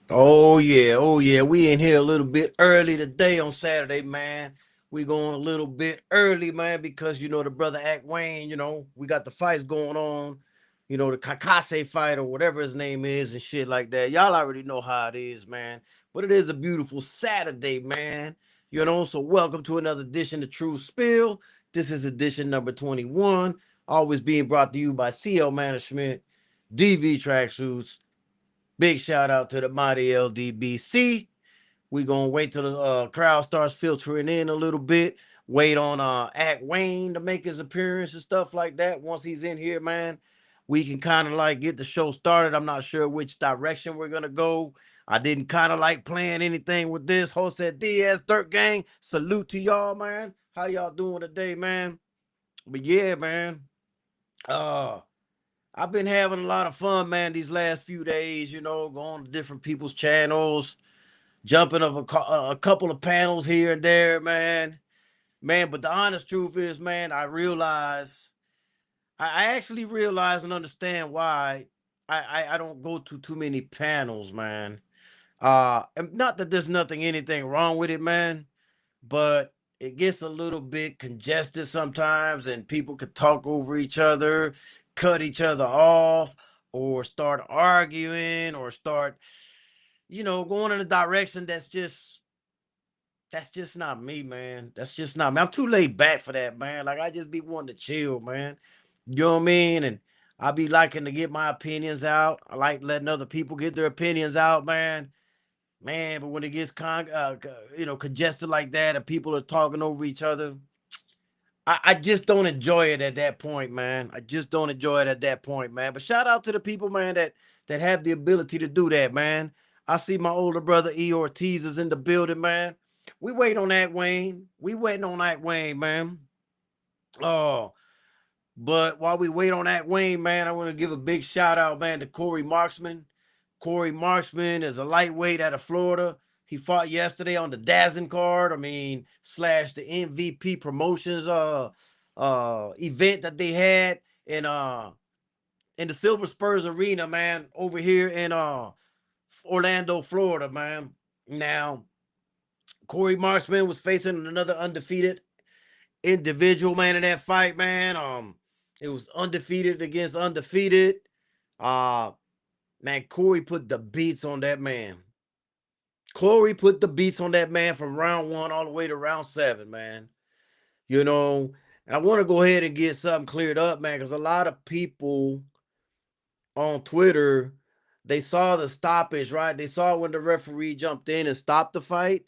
Oh yeah, we in here a little bit early today on Saturday, man. We going a little bit early, man, because the brother Act Wayne, we got the fights going on, the Kakase fight or whatever his name is and shit like that. Y'all already know how it is, man. But it is a beautiful Saturday, man. So welcome to another edition of True Spill. This is edition number 21, always being brought to you by CL Management, DV Tracksuits. Big shout out to the mighty LDBC. We gonna wait till the crowd starts filtering in a little bit. Wait on Act Wayne to make his appearance and stuff like that. Once he's in here, man, we can kind of like get the show started. I'm not sure which direction we're gonna go. I didn't kind of like playing anything with this. Jose Diaz, Dirt Gang, salute to y'all, man. How y'all doing today, man? But yeah, man. Uh, I've been having a lot of fun, man, these last few days, going to different people's channels, jumping of a couple of panels here and there, man. Man, but the honest truth is, man, I actually realize and understand why I don't go to too many panels, man. And not that there's anything wrong with it, man, but it gets a little bit congested sometimes and people could talk over each other, cut each other off, or start arguing or start going in a direction that's just not me, man. That's just not me. I'm too laid back for that, man. Like I just be wanting to chill, man. You know what I mean? And I be liking to get my opinions out. I like letting other people get their opinions out, man. Man, but when it gets congested like that and people are talking over each other, I just don't enjoy it at that point, man. I just don't enjoy it at that point, man. But shout out to the people, man, that have the ability to do that, man. I see my older brother E. Ortiz is in the building, man. We wait on that Wayne. We waiting on that Wayne, man. Oh, but while we wait on that Wayne, man, I want to give a big shout out, man, to Corey Marksman. Corey Marksman is a lightweight out of Florida. He fought yesterday on the Dazen card. I mean, slash the MVP promotions event that they had in the Silver Spurs Arena, man, over here in Orlando, Florida, man. Now, Corey Marksman was facing another undefeated individual, man, in that fight, man. It was undefeated against undefeated. Uh Man, Corey put the beats on that man. Corey put the beats on that man from round one all the way to round seven, man. You know, and I want to go ahead and get something cleared up, man, because a lot of people on Twitter, they saw the stoppage, right? They saw when the referee jumped in and stopped the fight,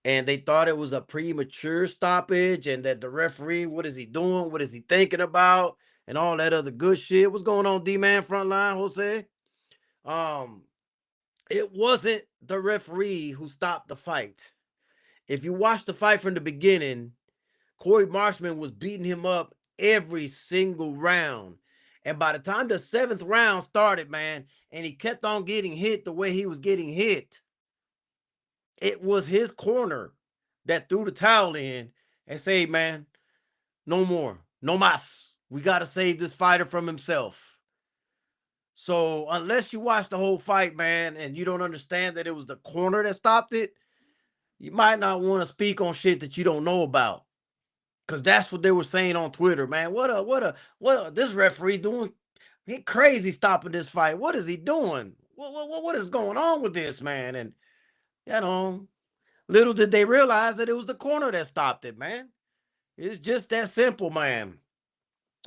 and they thought it was a premature stoppage, and that the referee, what is he doing? What is he thinking about? And all that other good shit. What's going on, D-Man Frontline, Jose? Um, it wasn't the referee who stopped the fight. If you watch the fight from the beginning, Corey Marksman was beating him up every single round. And by the time the seventh round started, man, and he kept on getting hit the way he was getting hit, it was his corner that threw the towel in and said, hey, man, no more, no mas. We got to save this fighter from himself. So unless you watch the whole fight, man, and you don't understand that it was the corner that stopped it, you might not want to speak on shit that you don't know about. Cause that's what they were saying on Twitter, man. This referee doing? He crazy stopping this fight. What is he doing? What is going on with this, man? And you know, little did they realize that it was the corner that stopped it, man. It's just that simple, man.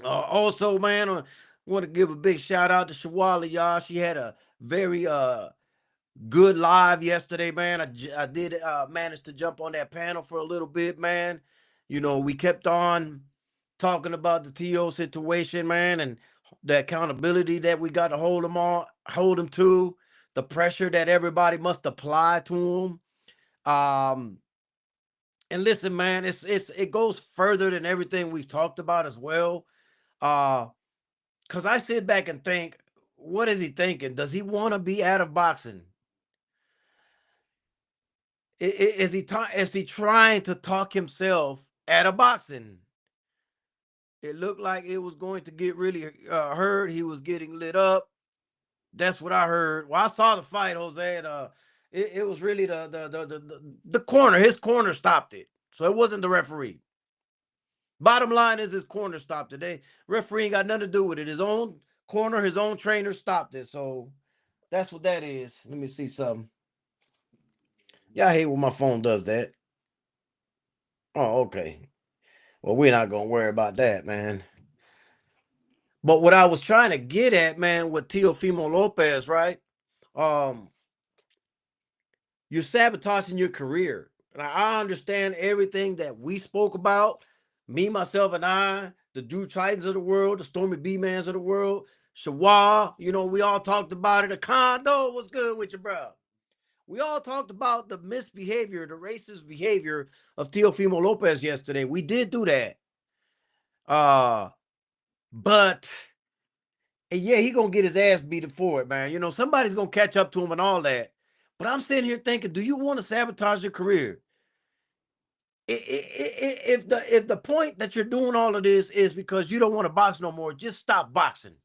Also, man, I want to give a big shout out to Shawali, y'all. She had a very good live yesterday, man. I did manage to jump on that panel for a little bit, man. We kept on talking about the TO situation, man, and the accountability that we got to hold him to, the pressure that everybody must apply to him. And listen, man, it goes further than everything we've talked about as well. Cause I sit back and think, what is he thinking? Does he want to be out of boxing? Is he trying to talk himself out of boxing? It looked like it was going to get really hurt. He was getting lit up. That's what I heard. Well, I saw the fight, Jose. And, it was really the corner. His corner stopped it, so it wasn't the referee. Bottom line is his corner stopped it. They referee ain't got nothing to do with it. His own corner, his own trainer stopped it. So that's what that is. Let me see something. Yeah, I hate when my phone does that. Oh, okay. Well, we're not gonna worry about that, man. But what I was trying to get at, man, with Teofimo Lopez, right? Um, you're sabotaging your career. And I understand everything that we spoke about, me, myself, and I, the Drew Titans of the world, the Stormy B-Mans of the world, Shawa, we all talked about it. The condo was good with you, bro. We all talked about the misbehavior, the racist behavior of Teofimo Lopez yesterday. We did do that. But and yeah, he gonna get his ass beat for it, man. Somebody's gonna catch up to him and all that. But I'm sitting here thinking, do you want to sabotage your career? If the point that you're doing all of this is because you don't want to box no more, just stop boxing,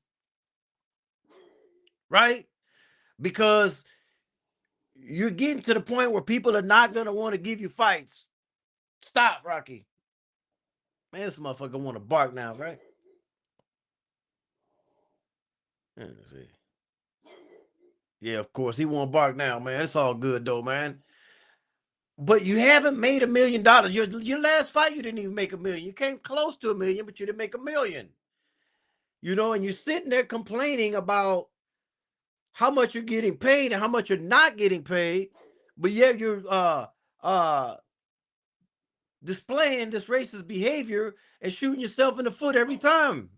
right? Because you're getting to the point where people are not gonna want to give you fights. Stop, Rocky. Man, this motherfucker want to bark now, right? Let's see. Yeah, of course he want to bark now, man. It's all good though, man. But you haven't made $1 million. Your last fight, you didn't even make 1 million. You came close to 1 million, but you didn't make 1 million. And you're sitting there complaining about how much you're getting paid and how much you're not getting paid, but yet you're uh displaying this racist behavior and shooting yourself in the foot every time.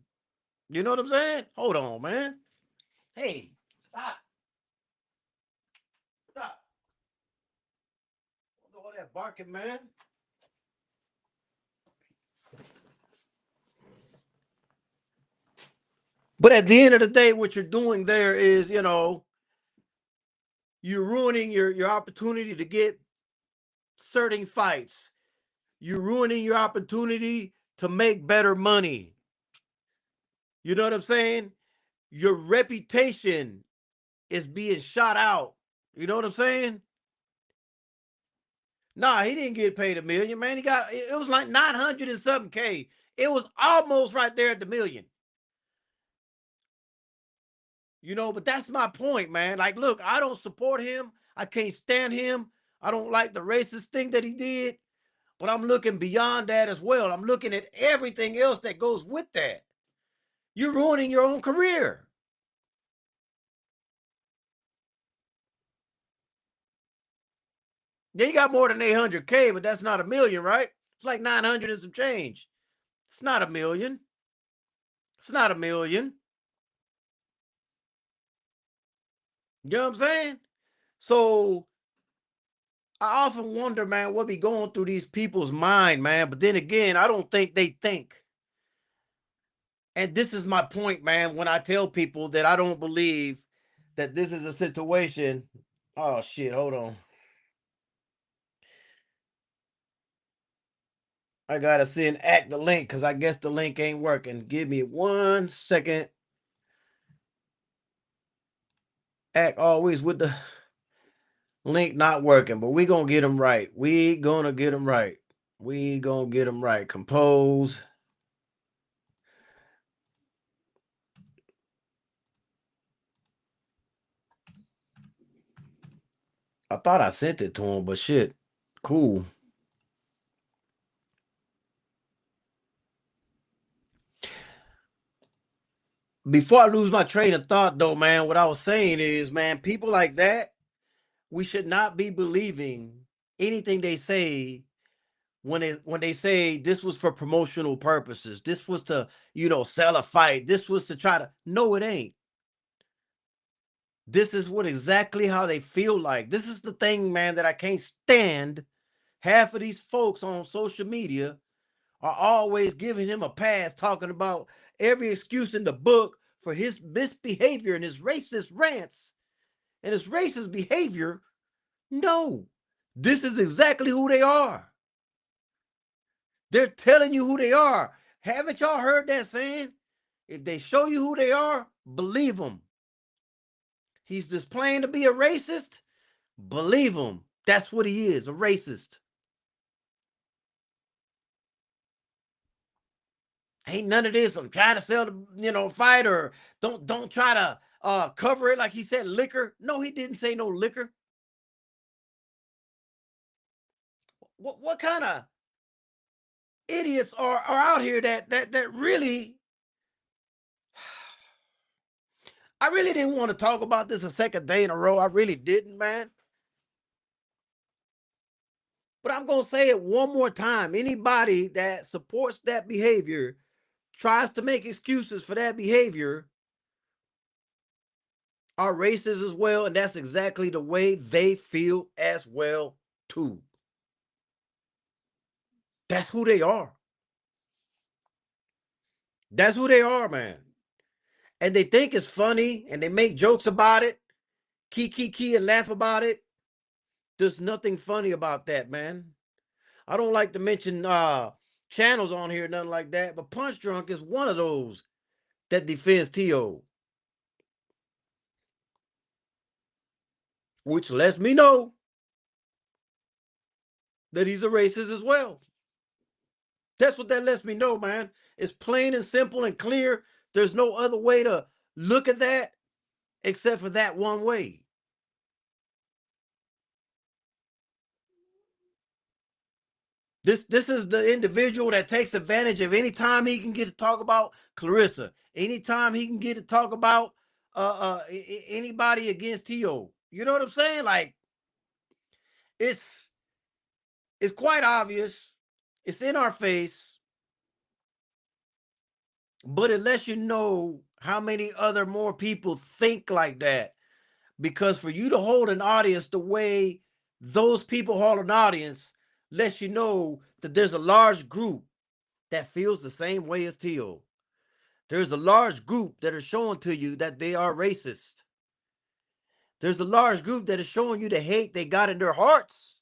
You know what I'm saying? Hold on, man. Hey, stop. Stop. All that barking, man. But at the end of the day, what you're doing there is, you're ruining your opportunity to get certain fights. You're ruining your opportunity to make better money. You know what I'm saying? Your reputation is being shot out. You know what I'm saying? Nah, he didn't get paid 1 million, man. It was like 900 and something K. It was almost right there at the million. But that's my point, man. Like, look, I don't support him. I can't stand him. I don't like the racist thing that he did. But I'm looking beyond that as well. I'm looking at everything else that goes with that. You're ruining your own career. Yeah, you got more than 800K, but that's not 1 million, right? It's like 900 and some change. It's not 1 million. It's not 1 million. You know what I'm saying? So I often wonder, man, what be going through these people's mind, man. But then again, I don't think they think. And this is my point, man, when I tell people that I don't believe that this is a situation. Oh shit, hold on. I gotta send Act the link because I guess the link ain't working. Give me 1 second. Act always with the link not working, but we gonna get them right. We gonna get them right. We gonna get them right. Compose. I thought I sent it to him, but shit. Cool. Before I lose my train of thought, though, man, what I was saying is, man, people like that, we should not be believing anything they say when they say this was for promotional purposes. This was to, sell a fight. This was to try to. No, it ain't. This is what exactly how they feel like. This is the thing, man, that I can't stand. Half of these folks on social media are always giving him a pass, talking about every excuse in the book for his misbehavior and his racist rants and his racist behavior. No, this is exactly who they are. They're telling you who they are. Haven't y'all heard that saying? If they show you who they are, believe them. He's just playing to be a racist. Believe him. That's what he is, a racist. Ain't none of this. I'm trying to sell the, fight, or don't try to cover it like he said liquor. No, he didn't say no liquor. What kind of idiots are out here that really I really didn't want to talk about this a second day in a row. I really didn't, man. But I'm going to say it one more time. Anybody that supports that behavior, tries to make excuses for that behavior, are racist as well. And that's exactly the way they feel as well, too. That's who they are. That's who they are, man. And they think it's funny and they make jokes about it, key, and laugh about it. There's nothing funny about that, man. I don't like to mention channels on here, nothing like that, but Punch Drunk is one of those that defends T.O., which lets me know that he's a racist as well. That's what that lets me know, man. It's plain and simple and clear. There's no other way to look at that except for that one way. This is the individual that takes advantage of any time he can get to talk about Clarissa, anytime he can get to talk about anybody against T.O. You know what I'm saying? Like, it's it's quite obvious. It's in our face, but it lets you know how many other more people think like that. Because for you to hold an audience the way those people hold an audience lets you know that there's a large group that feels the same way as T.O. There's a large group that are showing to you that they are racist. There's a large group that is showing you the hate they got in their hearts.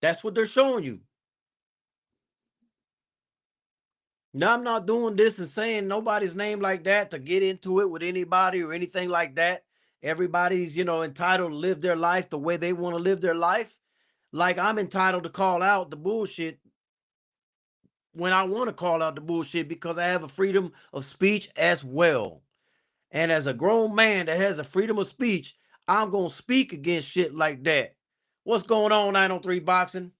That's what they're showing you. Now, I'm not doing this and saying nobody's name like that to get into it with anybody or anything like that. Everybody's, entitled to live their life the way they want to live their life. Like, I'm entitled to call out the bullshit when I want to call out the bullshit because I have a freedom of speech as well. And as a grown man that has a freedom of speech, I'm going to speak against shit like that. What's going on, 903 Boxing?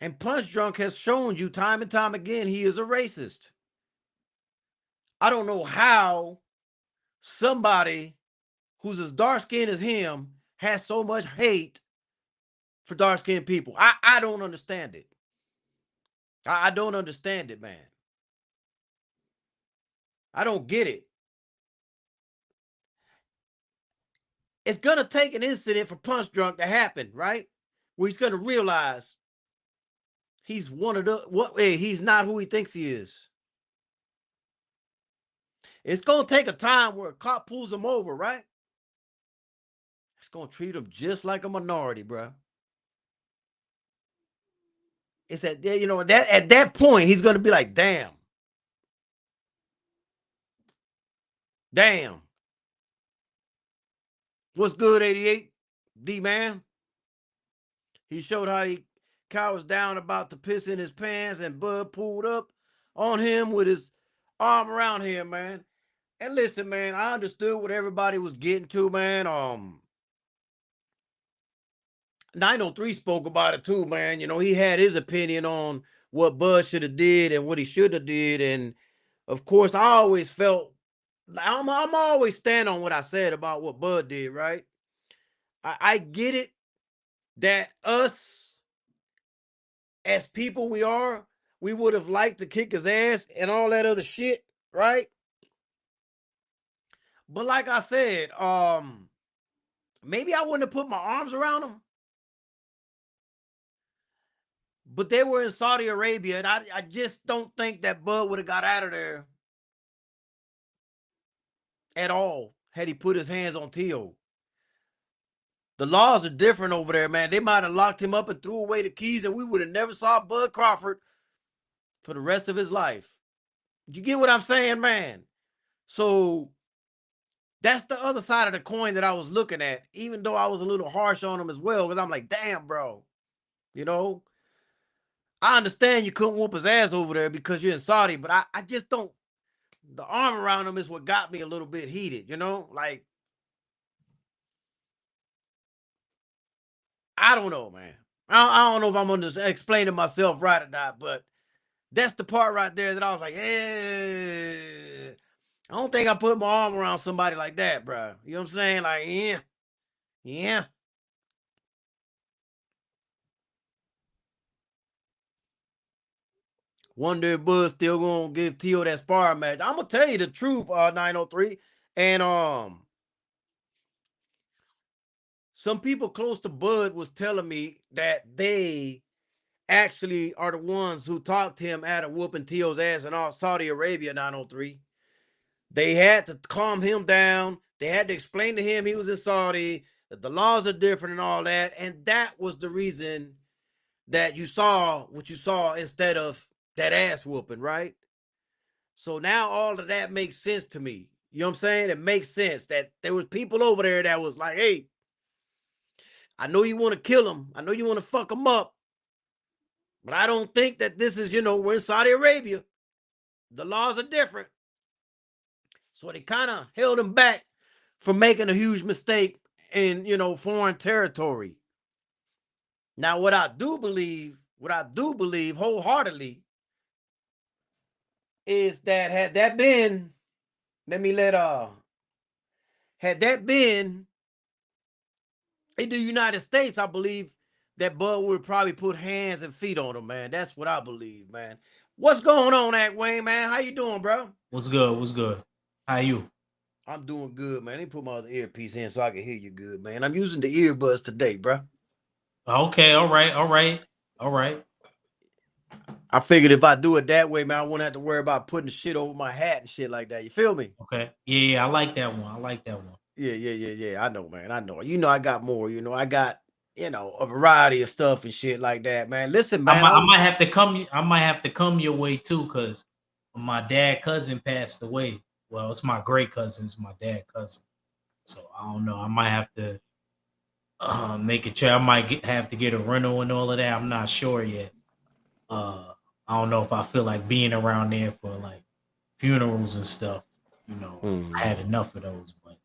And Punch Drunk has shown you time and time again he is a racist. I don't know how somebody who's as dark skinned as him has so much hate for dark skinned people. I don't understand it. I don't understand it, man. I don't get it. It's going to take an incident for Punch Drunk to happen, right? Where he's going to realize he's one of he's not who he thinks he is. It's going to take a time where a cop pulls him over, right? It's going to treat him just like a minority, bro. It's at that at that point he's going to be like, damn. What's good, 88? D man. He showed how he cowers down about to piss in his pants, and Bud pulled up on him with his arm around him, man. And listen, man, I understood what everybody was getting to, man. 903 spoke about it too, man. He had his opinion on what Bud should have did and what he should have did. And of course, I always felt I'm always stand on what I said about what Bud did, right? I get it that us as people we would have liked to kick his ass and all that other shit, right? But like I said, maybe I wouldn't have put my arms around him. But they were in Saudi Arabia, and I just don't think that Bud would have got out of there at all had he put his hands on T.O. The laws are different over there, man. They might have locked him up and threw away the keys, and we would have never saw Bud Crawford for the rest of his life. You get what I'm saying, man? So that's the other side of the coin that I was looking at, even though I was a little harsh on him as well, because I'm like, damn, bro. You know, I understand you couldn't whoop his ass over there because you're in Saudi, but I just don't. The arm around him is what got me a little bit heated, you know? Like, I don't know, man. I don't know if I'm going to explain it myself right or not, but that's the part right there that I was like, I don't think I put my arm around somebody like that, bro. You know what I'm saying? Like, yeah. Wonder if Bud still gonna give Tio that sparring match. I'm gonna tell you the truth, 903. And some people close to Bud was telling me that they actually are the ones who talked to him out of whooping Tio's ass in all Saudi Arabia 903. They had to calm him down. They had to explain to him he was in Saudi, that the laws are different and all that. And that was the reason that you saw what you saw instead of that ass whooping, right? So now all of that makes sense to me. You know what I'm saying? It makes sense that there was people over there that was like, hey, I know you want to kill him. I know you want to fuck him up. But I don't think that this is, we're in Saudi Arabia. The laws are different. So they kind of held him back from making a huge mistake in, foreign territory. Now, what I do believe wholeheartedly is that had that been, let me let had that been in the United States, I believe that Bud would probably put hands and feet on him, man. That's what I believe, man. What's going on, Act Wayne, man? How you doing, bro? What's good? What's good? How you? I'm doing good, man. Let me put my other earpiece in so I can hear you good, man. I'm using the earbuds today, bro. Okay, all right, all right, all right. I figured if I do it that way, man, I won't have to worry about putting the shit over my hat and shit like that. You feel me? Okay. Yeah, I like that one. I like that one. Yeah. I know, man. I know. I got more. I got a variety of stuff and shit like that, man. Listen, I man. might I I was. might have to come I might have to come your way too, because my dad cousin passed away. Well, it's my great cousin, it's my dad cousin. So I don't know. I might have to make a trip. I might have to get a rental and all of that. I'm not sure yet. Uh I don't know if I feel like being around there for like funerals and stuff. I Mhm. had enough of those, but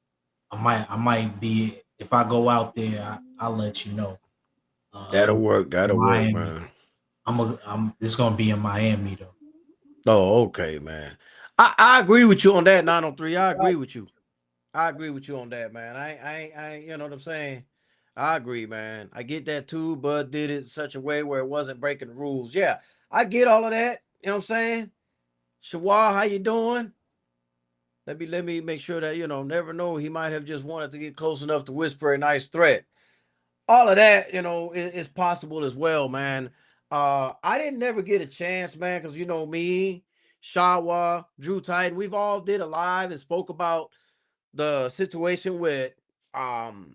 I might be if I go out there, I'll let you know. That'll In work. That'll work, Miami. man. I'm It's gonna be in Miami though. Oh, okay, man. I agree with you on that, 903. I agree with you. I agree with you on that, man. You know what I'm saying? I agree, man. I get that too, but did it such a way where it wasn't breaking the rules. Yeah, I get all of that. You know what I'm saying? Shawar, how you doing? Let me make sure that never know. He might have just wanted to get close enough to whisper a nice threat. All of that, is possible as well, man. I didn't never get a chance, man, because me, Shawa, Drew Titan, we've all did a live and spoke about the situation with um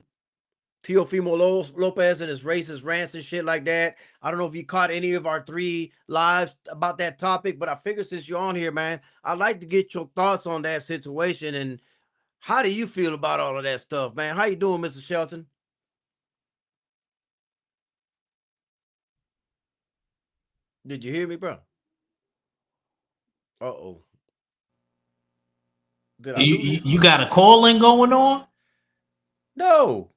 Teofimo Lopez and his racist rants and shit like that. I don't know if you caught any of our three lives about that topic, but I figure since you're on here, man, I'd like to get your thoughts on that situation and how do you feel about all of that stuff, man? How you doing, Mr. Shelton? Did you hear me, bro? Uh-oh. Did I lose You you? you got a calling going on? No.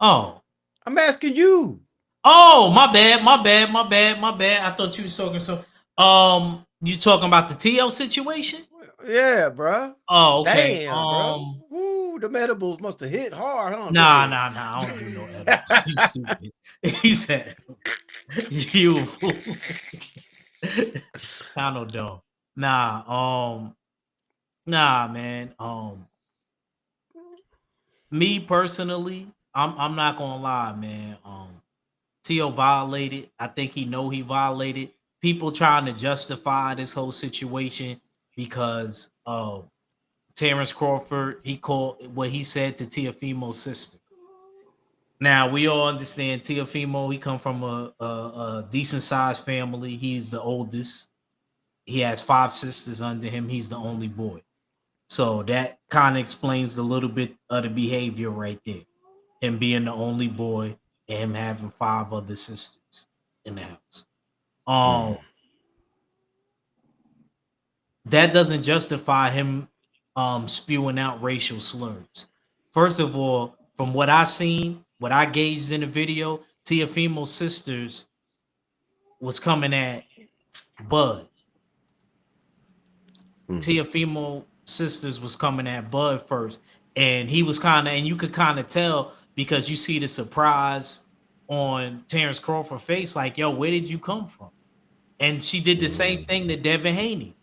Oh. I'm asking you. Oh, my bad, my bad, my bad, my bad. I thought you was talking you talking about the TL situation? Yeah, bro. Oh, okay. Damn, bro. Woo, the medibles must have hit hard, huh, Nah, today? nah, nah. I don't do no edibles. You stupid. He said, "You a fool." Kind of dumb. Nah, nah, man. Me personally, I'm not gonna lie, man. Tio violated. I think he know he violated. People trying to justify this whole situation because Terrence Crawford, he called what he said to Tiafimo's sister. Now we all understand Teofimo. He come from a decent sized family. He's the oldest. He has five sisters under him. He's the only boy. So that kind of explains a little bit of the behavior right there. Him being the only boy and him having five other sisters in the house. Um, Mm. that doesn't justify him spewing out racial slurs. First of all, from what I seen, what I gauged in the video, Tiafimo's sisters was coming at Bud. Mm. Tiafimo sisters was coming at Bud first, and he was kind of, and you could kind of tell because you see the surprise on Terrence Crawford's face, like, "Yo, where did you come from?" And she did the same Mm. thing to Devin Haney,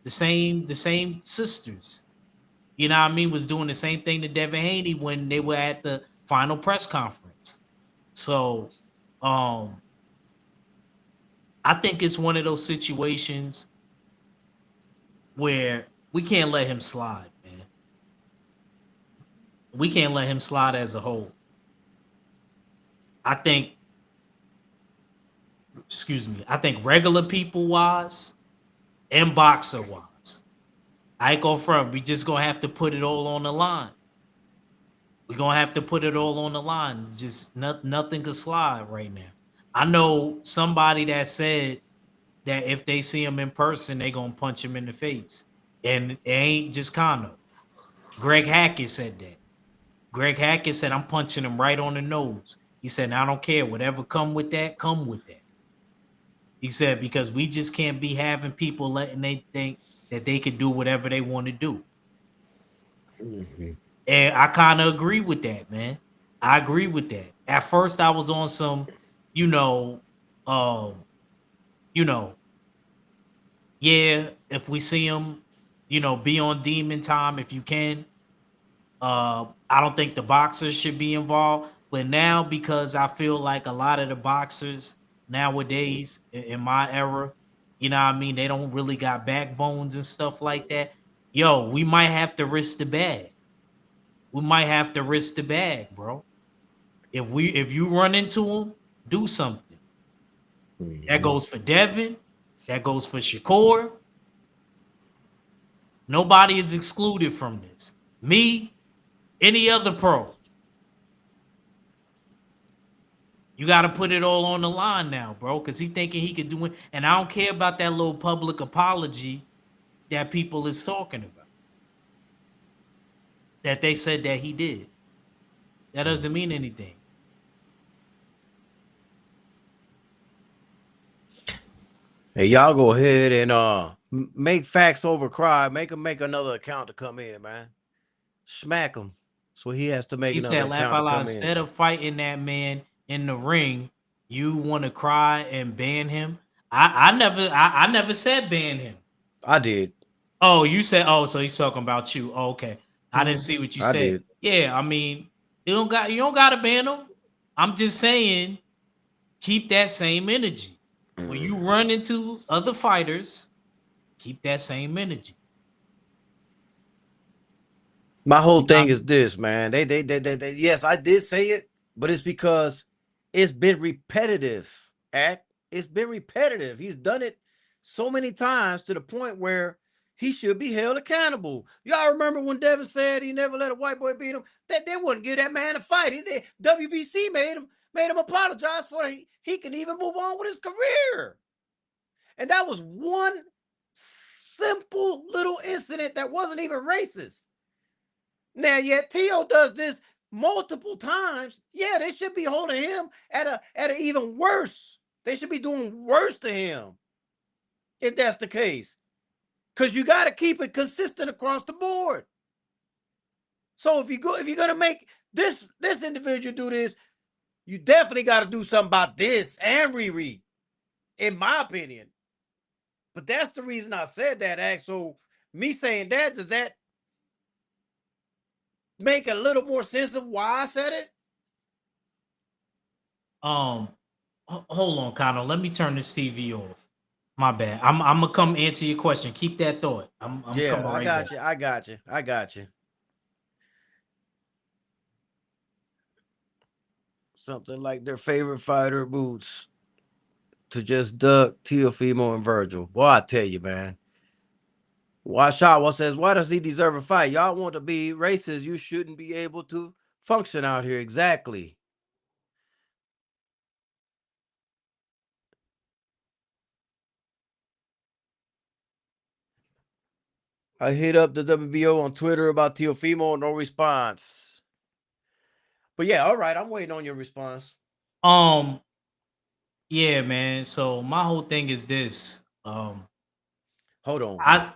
the same sisters. You know what I mean? Was doing the same thing to Devin Haney when they were at the final press conference. So, um, I think it's one of those situations where we can't let him slide, man. We can't let him slide as a whole. I think, excuse me, I think regular people wise and boxer wise, I ain't gonna front. We just gonna have to put it all on the line. We're gonna have to put it all on the line. Just nothing could slide right now. I know somebody that said that if they see him in person, they gonna punch him in the face. And it ain't just Kano. Greg Hackett said that. Greg Hackett said, I'm punching him right on the nose. He said, I don't care. Whatever come with that, come with that. He said, because we just can't be having people letting they think that they could do whatever they want to do. Mhm. And I kind of agree with that, man. I agree with that. At first, I was on some, you know, um, you know, yeah, if we see him, be on demon time if you can. I don't think the boxers should be involved, but now because I feel like a lot of the boxers nowadays in my era, you know what I mean, they don't really got backbones and stuff like that. Yo, we might have to risk the bag. We might have to risk the bag, bro. If you run into them, do something. That Mhm. goes for Devin. That goes for Shakur. Nobody is excluded from this. Me, any other pro. You got to put it all on the line now, bro, because he thinking he could do it. And I don't care about that little public apology that people is talking about. That they said that he did. That doesn't mean anything. Hey, y'all go ahead and make facts over cry. Make him make another account to come in, man. Smack him, so he has to make He another said, laugh account to out loud, come in. instead of fighting that man in the ring, you want to cry and ban him. I never said ban him. I did. Oh, you said, oh, so he's talking about you. Oh, okay. I didn't see what you I said. did. Yeah, I mean, you don't gotta ban him. I'm just saying, keep that same energy. When you run into other fighters, keep that same energy. My whole You know what I thing is mean? this, man. They yes, I did say it, but it's because it's been repetitive. Act. It's been repetitive. He's done it so many times to the point where he should be held accountable. Y'all remember when Devin said he never let a white boy beat him? That they wouldn't give that man a fight. He said WBC made him apologize for it. He can even move on with his career. And that was one simple little incident that wasn't even racist. Now, yet Tio does this multiple times. Yeah, they should be holding him at an even worse. They should be doing worse to him if that's the case. Because you got to keep it consistent across the board. So if you're gonna make this individual do this, you definitely got to do something about this and Riri, in my opinion. But that's the reason I said that. Act. So me saying that, does that make a little more sense of why I said it? Um, hold on, Connor. Let me turn this TV off. My bad. I'm gonna come answer your question. Keep that thought. I'm Yeah, coming I right back. got you. I got you. I got you. something like their favorite fighter boots to just duck Teofimo and Virgil. Boy, I tell you, man. Watch out. What says, why does he deserve a fight? Y'all want to be racist. You shouldn't be able to function out here. Exactly. I hit up the WBO on Twitter about Teofimo, no response. But yeah, all right. I'm waiting on your response. Um, yeah, man. So my whole thing is this. Hold on. I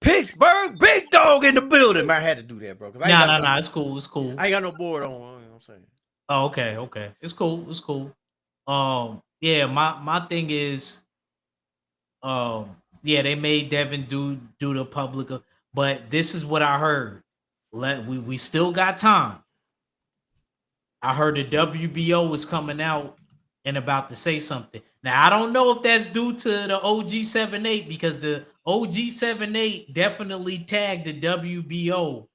Pittsburgh big dog in the building. Man, I had to do that, bro. Because I ain't nah, got nah, no nah. It's cool. It's cool. I ain't got no board on. You know what I'm saying? Oh, okay, okay. It's cool. It's cool. Yeah. My thing is, yeah, they made Devin do the public, but this is what I heard. We still got time. I heard the WBO is coming out and about to say something. Now I don't know if that's due to the OG 78 because the OG 78 definitely tagged the WBO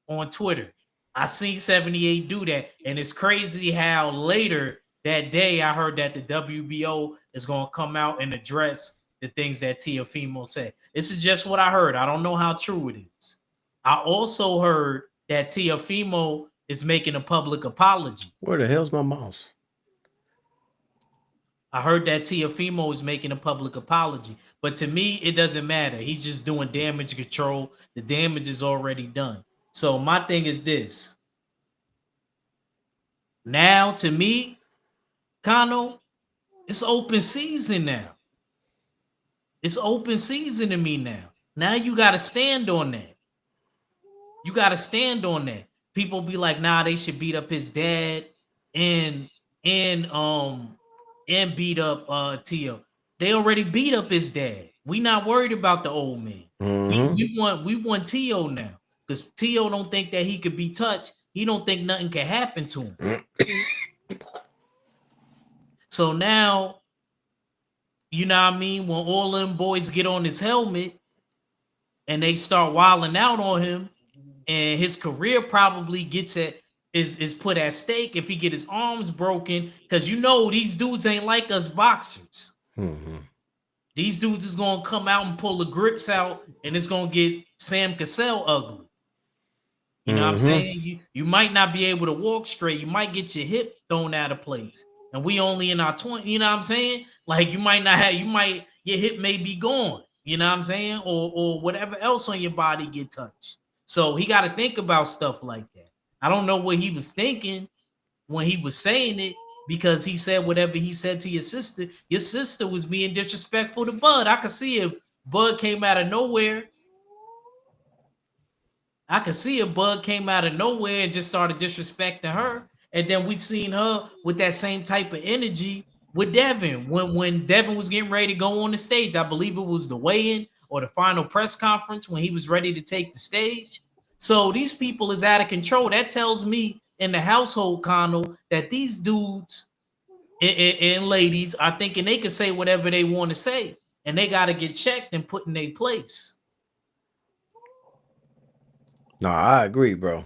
on Twitter. I seen 78 do that, and it's crazy how later that day I heard that the WBO is going to come out and address the things that Teofimo said. This is just what I heard. I don't know how true it is. I also heard that Teofimo is making a public apology. Where the hell's my mouse? I heard that Teofimo is making a public apology, but to me, it doesn't matter. He's just doing damage control. The damage is already done. So my thing is this. Now, to me, Kano, it's open season now. It's open season to me now. Now you got to stand on that. You got to stand on that. People be like, nah, they should beat up his dad and and um and beat up Tio. They already beat up his dad. We not worried about the old man. Mm-hmm. We want Tio now because Tio don't think that he could be touched. He don't think nothing can happen to him. So now, you know what I mean? When all them boys get on his helmet and they start wilding out on him, and his career probably gets at is put at stake if he get his arms broken. Because you know these dudes ain't like us boxers. Mm-hmm. These dudes is gonna come out and pull the grips out, and it's gonna get Sam Cassell ugly. You know what I'm Mm-hmm. saying? You might not be able to walk straight. You might get your hip thrown out of place. And we only in our 20, you know what I'm saying? Like you might not have, you might, your hip may be gone, you know what I'm saying? Or whatever else on your body get touched. So he got to think about stuff like that. I don't know what he was thinking when he was saying it because he said whatever he said to your sister. Your sister was being disrespectful to Bud. I could see if Bud came out of nowhere. I could see a Bud came out of nowhere and just started disrespecting her. And then we seen her with that same type of energy with Devin. When Devin was getting ready to go on the stage, I believe it was the weigh-in or the final press conference when he was ready to take the stage. So these people is out of control. That tells me in the household condo that these dudes and ladies are thinking they can say whatever they want to say. And they got to get checked and put in their place. No, I agree, bro.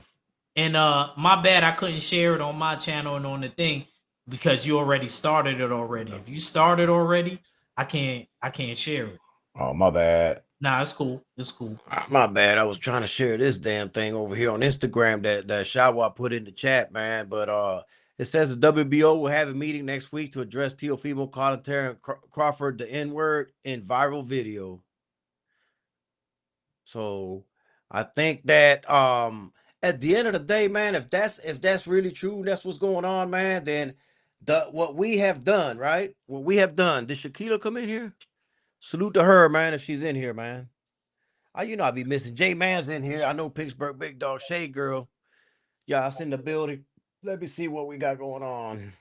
And my bad, I couldn't share it on my channel and on the thing because you already started it already. If you started already, I can't share it. Oh, my bad. Nah, it's cool. It's cool. My bad. I was trying to share this damn thing over here on Instagram that Shawa put in the chat, man. But it says the WBO will have a meeting next week to address Teofimo calling Terrence Crawford the N-word in viral video. So I think that at the end of the day, man, if that's really true, that's what's going on, man, then what we have done, right? What we have done. Did Shakila come in here? Salute to her, man, if she's in here, man. I be missing. J Man's in here. I know Pittsburgh Big Dog Shade Girl. Yeah, it's in the building. Let me see what we got going on.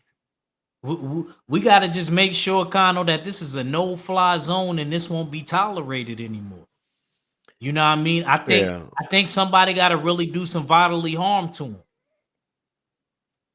We got to just make sure, Kano, that this is a no-fly zone and this won't be tolerated anymore. You know what I mean? Yeah. I think somebody got to really do some bodily harm to him.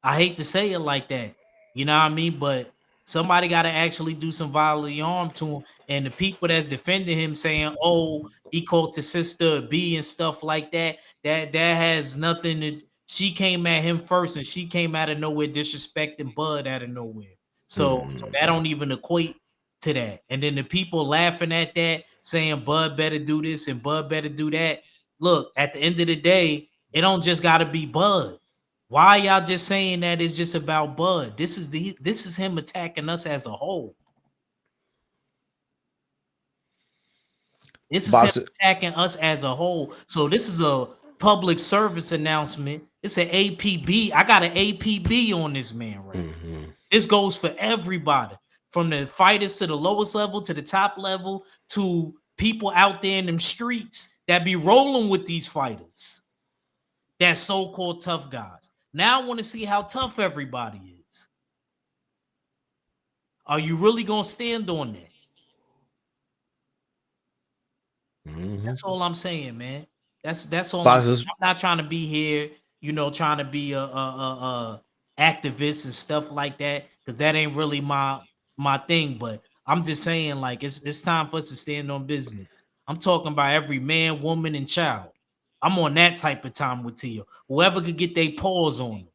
I hate to say it like that, you know what I mean? But somebody got to actually do some bodily harm to him. And the people that's defending him saying, "Oh, he called his sister a B and stuff like that," that has nothing to She came at him first, and she came out of nowhere disrespecting Bud out of nowhere. So that Mhm. don't even equate to that. And then the people laughing at that, saying Bud better do this and Bud better do that. Look, at the end of the day, it don't just got to be Bud. Why y'all just saying that it's just about Bud? This is him attacking us as a whole. This is him Boxer. attacking us as a whole. So this is a public service announcement. It's an APB. I got an APB on this man right here. Mhm. This goes for everybody, from the fighters to the lowest level to the top level to people out there in them streets that be rolling with these fighters. That so-called tough guys. Now I want to see how tough everybody is. Are you really gonna stand on that? Mhm. That's all I'm saying, man. That's all I'm saying. Boxers. I'm not trying to be here, trying to be a activist and stuff like that, because that ain't really my thing. But I'm just saying, like, it's time for us to stand on business. I'm talking about every man, woman, and child. I'm on that type of time with Tio. Whoever could get their paws on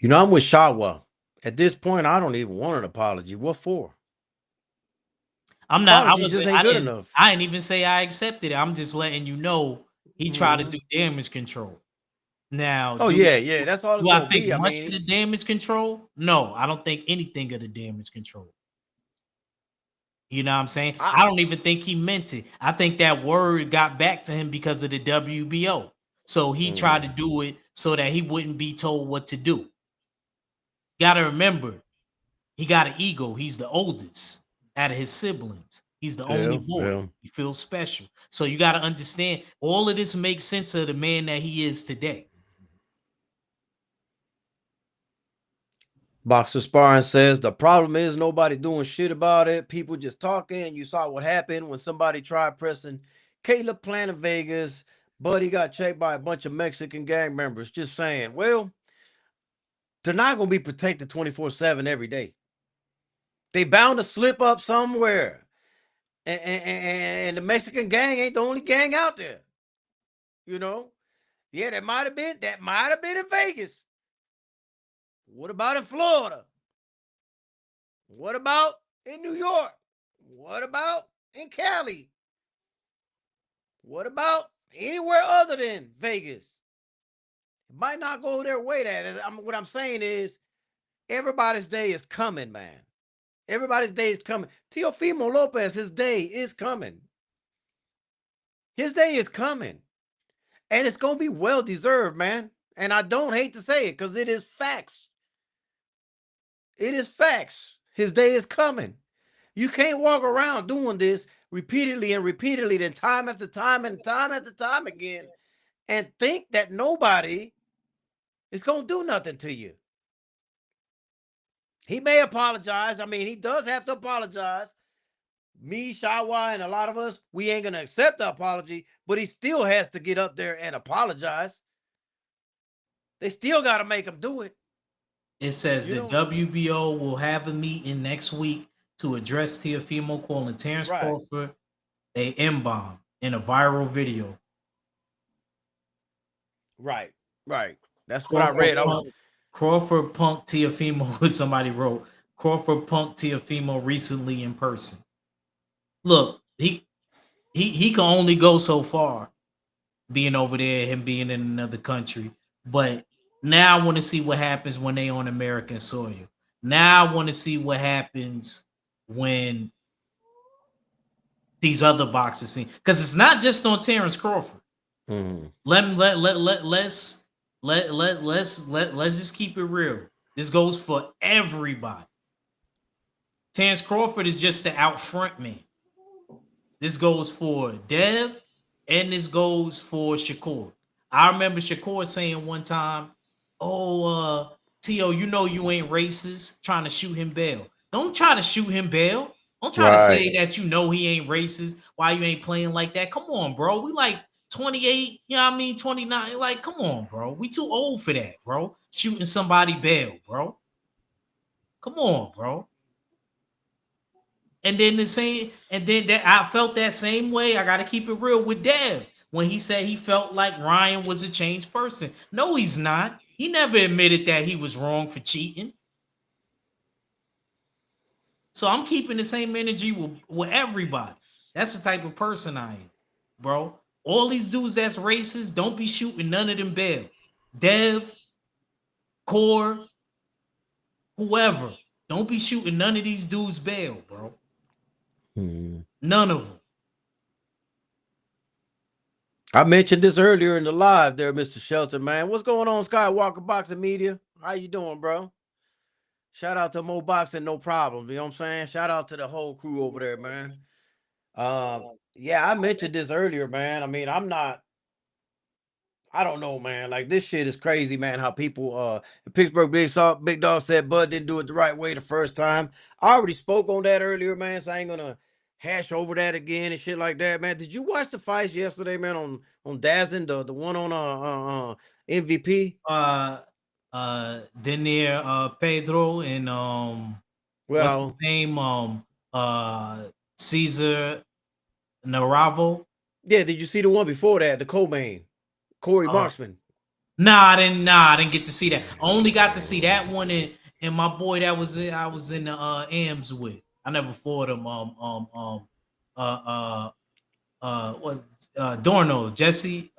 him. I'm with Shawa. At this point, I don't even want an apology. What for? I'm not. I Apology was. just ain't I good didn't. enough. I didn't even say I accepted it. I'm just letting you know he tried to do Mhm. damage control. Now, Oh do yeah, yeah. That's all it's do I gonna think be. I much of mean, the damage control? No, I don't think anything of the damage control. You know what I'm saying? I I don't even think he meant it. I think that word got back to him because of the WBO. So he tried to mm, do it so that he wouldn't be told what to do. Gotta remember, he got an ego. He's the oldest out of his siblings. He's the only yeah, boy. yeah. He feels special. So you got to understand, all of this makes sense of the man that he is today. Boxer Sparring says the problem is nobody doing shit about it. People just talking. You saw what happened when somebody tried pressing Caleb Plant in Vegas. Buddy got checked by a bunch of Mexican gang members. Just saying. Well, they're not gonna be protected 24/7 every day. They bound to slip up somewhere. And the Mexican gang ain't the only gang out there. You know? Yeah, that might have been in Vegas. What about in Florida? What about in New York? What about in Cali? What about anywhere other than Vegas? It might not go their way. What I'm saying is everybody's day is coming, man. Everybody's day is coming. Teofimo Lopez, his day is coming. His day is coming. And it's going to be well deserved, man. And I don't hate to say it because it is facts. It is facts. His day is coming. You can't walk around doing this repeatedly and repeatedly, then time after time and time after time again, and think that nobody is going to do nothing to you. He may apologize. I mean, he does have to apologize. Me, Shawa, and a lot of us, we ain't going to accept the apology, but he still has to get up there and apologize. They still got to make him do it. It says You the know? WBO will have a meeting next week to address Teofimo calling Terrence Right. Crawford a M-bomb in a viral video. Right. Right. That's what I Crawford read. I was punk, Crawford punked Teofimo. Somebody wrote Crawford punked Teofimo recently in person. Look, he can only go so far being over there, him being in another country. But now I want to see what happens when they on American soil. Now I want to see what happens when these other boxers see, because it's not just on Terrence Crawford. mm, Let's just keep it real. This goes for everybody. Terrence Crawford is just the out front man. This goes for Dev and this goes for Shakur. I remember Shakur saying one time, "Oh, T.O., you know you ain't racist," trying to shoot him bail. Don't try to shoot him bail. Don't try to right. say that you know he ain't racist. Why you ain't playing like that? Come on, bro. We like 28, you know what I mean? 29. Like, come on, bro. We too old for that, bro. Shooting somebody bail, bro. Come on, bro. And then that I felt that same way. I gotta keep it real with Dev. when he said he felt like Ryan was a changed person. No, he's not. He never admitted that he was wrong for cheating. So I'm keeping the same energy with everybody. That's the type of person I am, bro. All these dudes that's racist, don't be shooting none of them bail. Dev, Core, whoever. Don't be shooting none of these dudes bail, bro. Hmm. None of them. I mentioned this earlier in the live there, Mr. Shelton, man. What's going on, Skywalker Boxing Media? How you doing, bro? Shout out to Mo Boxing, no problem. You know what I'm saying? Shout out to the whole crew over there, man. Yeah, I mentioned this earlier, man. I mean, I don't know, man. Like this shit is crazy, man. How people Pittsburgh Big Dog said Bud didn't do it the right way the first time. I already spoke on that earlier, man. So I ain't gonna hash over that again and shit like that, man. Did you watch the fights yesterday, man, on Dazzin, the one on MVP? Uh Denier Pedro and what's his Well, name? Uh Caesar Naravo. yeah, did you see the one before that, the co-main, Corey Uh Marksman? I didn't get to see that. I only got to see that one and my boy that was I was in the AMs with. I never fought him. Uh what Adorno, Jesse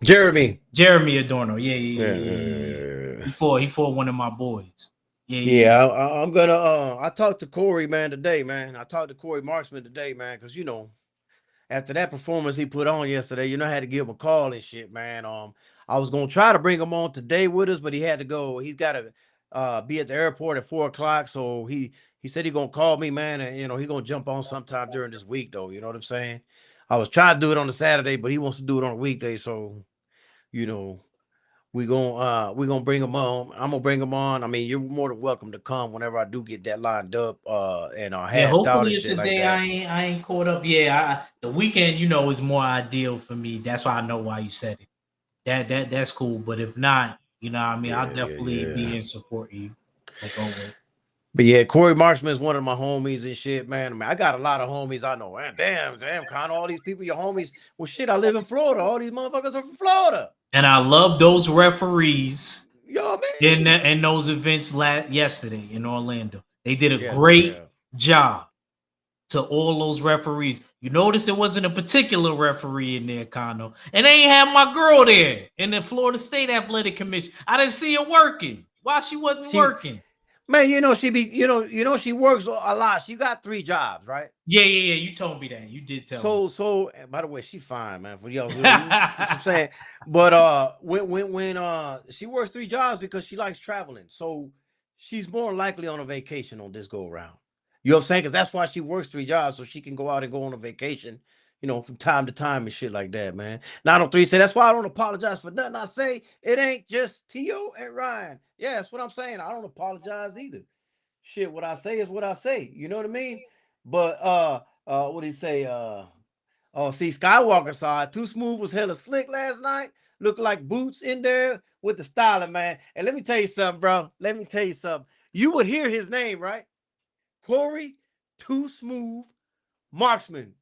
Jeremy. Jeremy Adorno. Yeah. Yeah. He fought one of my boys. Yeah. Yeah, I'm gonna. I talked to Corey, man, today, man. I talked to Corey Marksman today, man, because after that performance he put on yesterday, I had to give him a call and shit, man. I was gonna try to bring him on today with us, but he had to go. He's got to be at the airport at 4 o'clock, so he said he gonna call me, man, and he gonna jump on sometime during this week, though. You know what I'm saying? I was trying to do it on a Saturday, but he wants to do it on a weekday, so you know. We gonna bring him on. I'm gonna bring him on. I mean, you're more than welcome to come whenever I do get that lined up and Yeah, hashed out hopefully and it's shit a like day that. I ain't caught up. Yeah, the weekend, is more ideal for me. That's why I know why you said it. That's cool. But if not, what I mean, I'll Yeah, yeah, definitely yeah. be in support of you, like always. But yeah, Corey Marksman is one of my homies and shit, man. I mean, I got a lot of homies I know. Man, damn, kind of all these people, your homies. Well, shit, I live in Florida. All these motherfuckers are from Florida. And I love those referees Yo, in man. those events yesterday in Orlando. They did a Yeah, great yeah. job to all those referees. You notice there wasn't a particular referee in there, Kano. And they ain't have my girl there in the Florida State Athletic Commission. I didn't see her working. Why she wasn't She, working? man, she be, she works a lot. She got 3 jobs, right? Yeah. You told me that. You did tell me. So and by the way, she fine, man. For y'all, just I'm saying. But when she works 3 jobs because she likes traveling, so she's more likely on a vacation on this go around. You know what I'm saying? Because that's why she works 3 jobs, so she can go out and go on a vacation, from time to time and shit like that, man. 903 say that's why I don't apologize for nothing I say. It ain't just T.O. and Ryan. Yeah, that's what I'm saying. I don't apologize either. Shit, what I say is what I say. You know what I mean? But what do you say? Oh, see, Skywalker saw it. Too Smooth was hella slick last night. Looked like boots in there with the styling, man. And let me tell you something, bro. Let me tell you something. You would hear his name, right? Corey Too Smooth Marksman.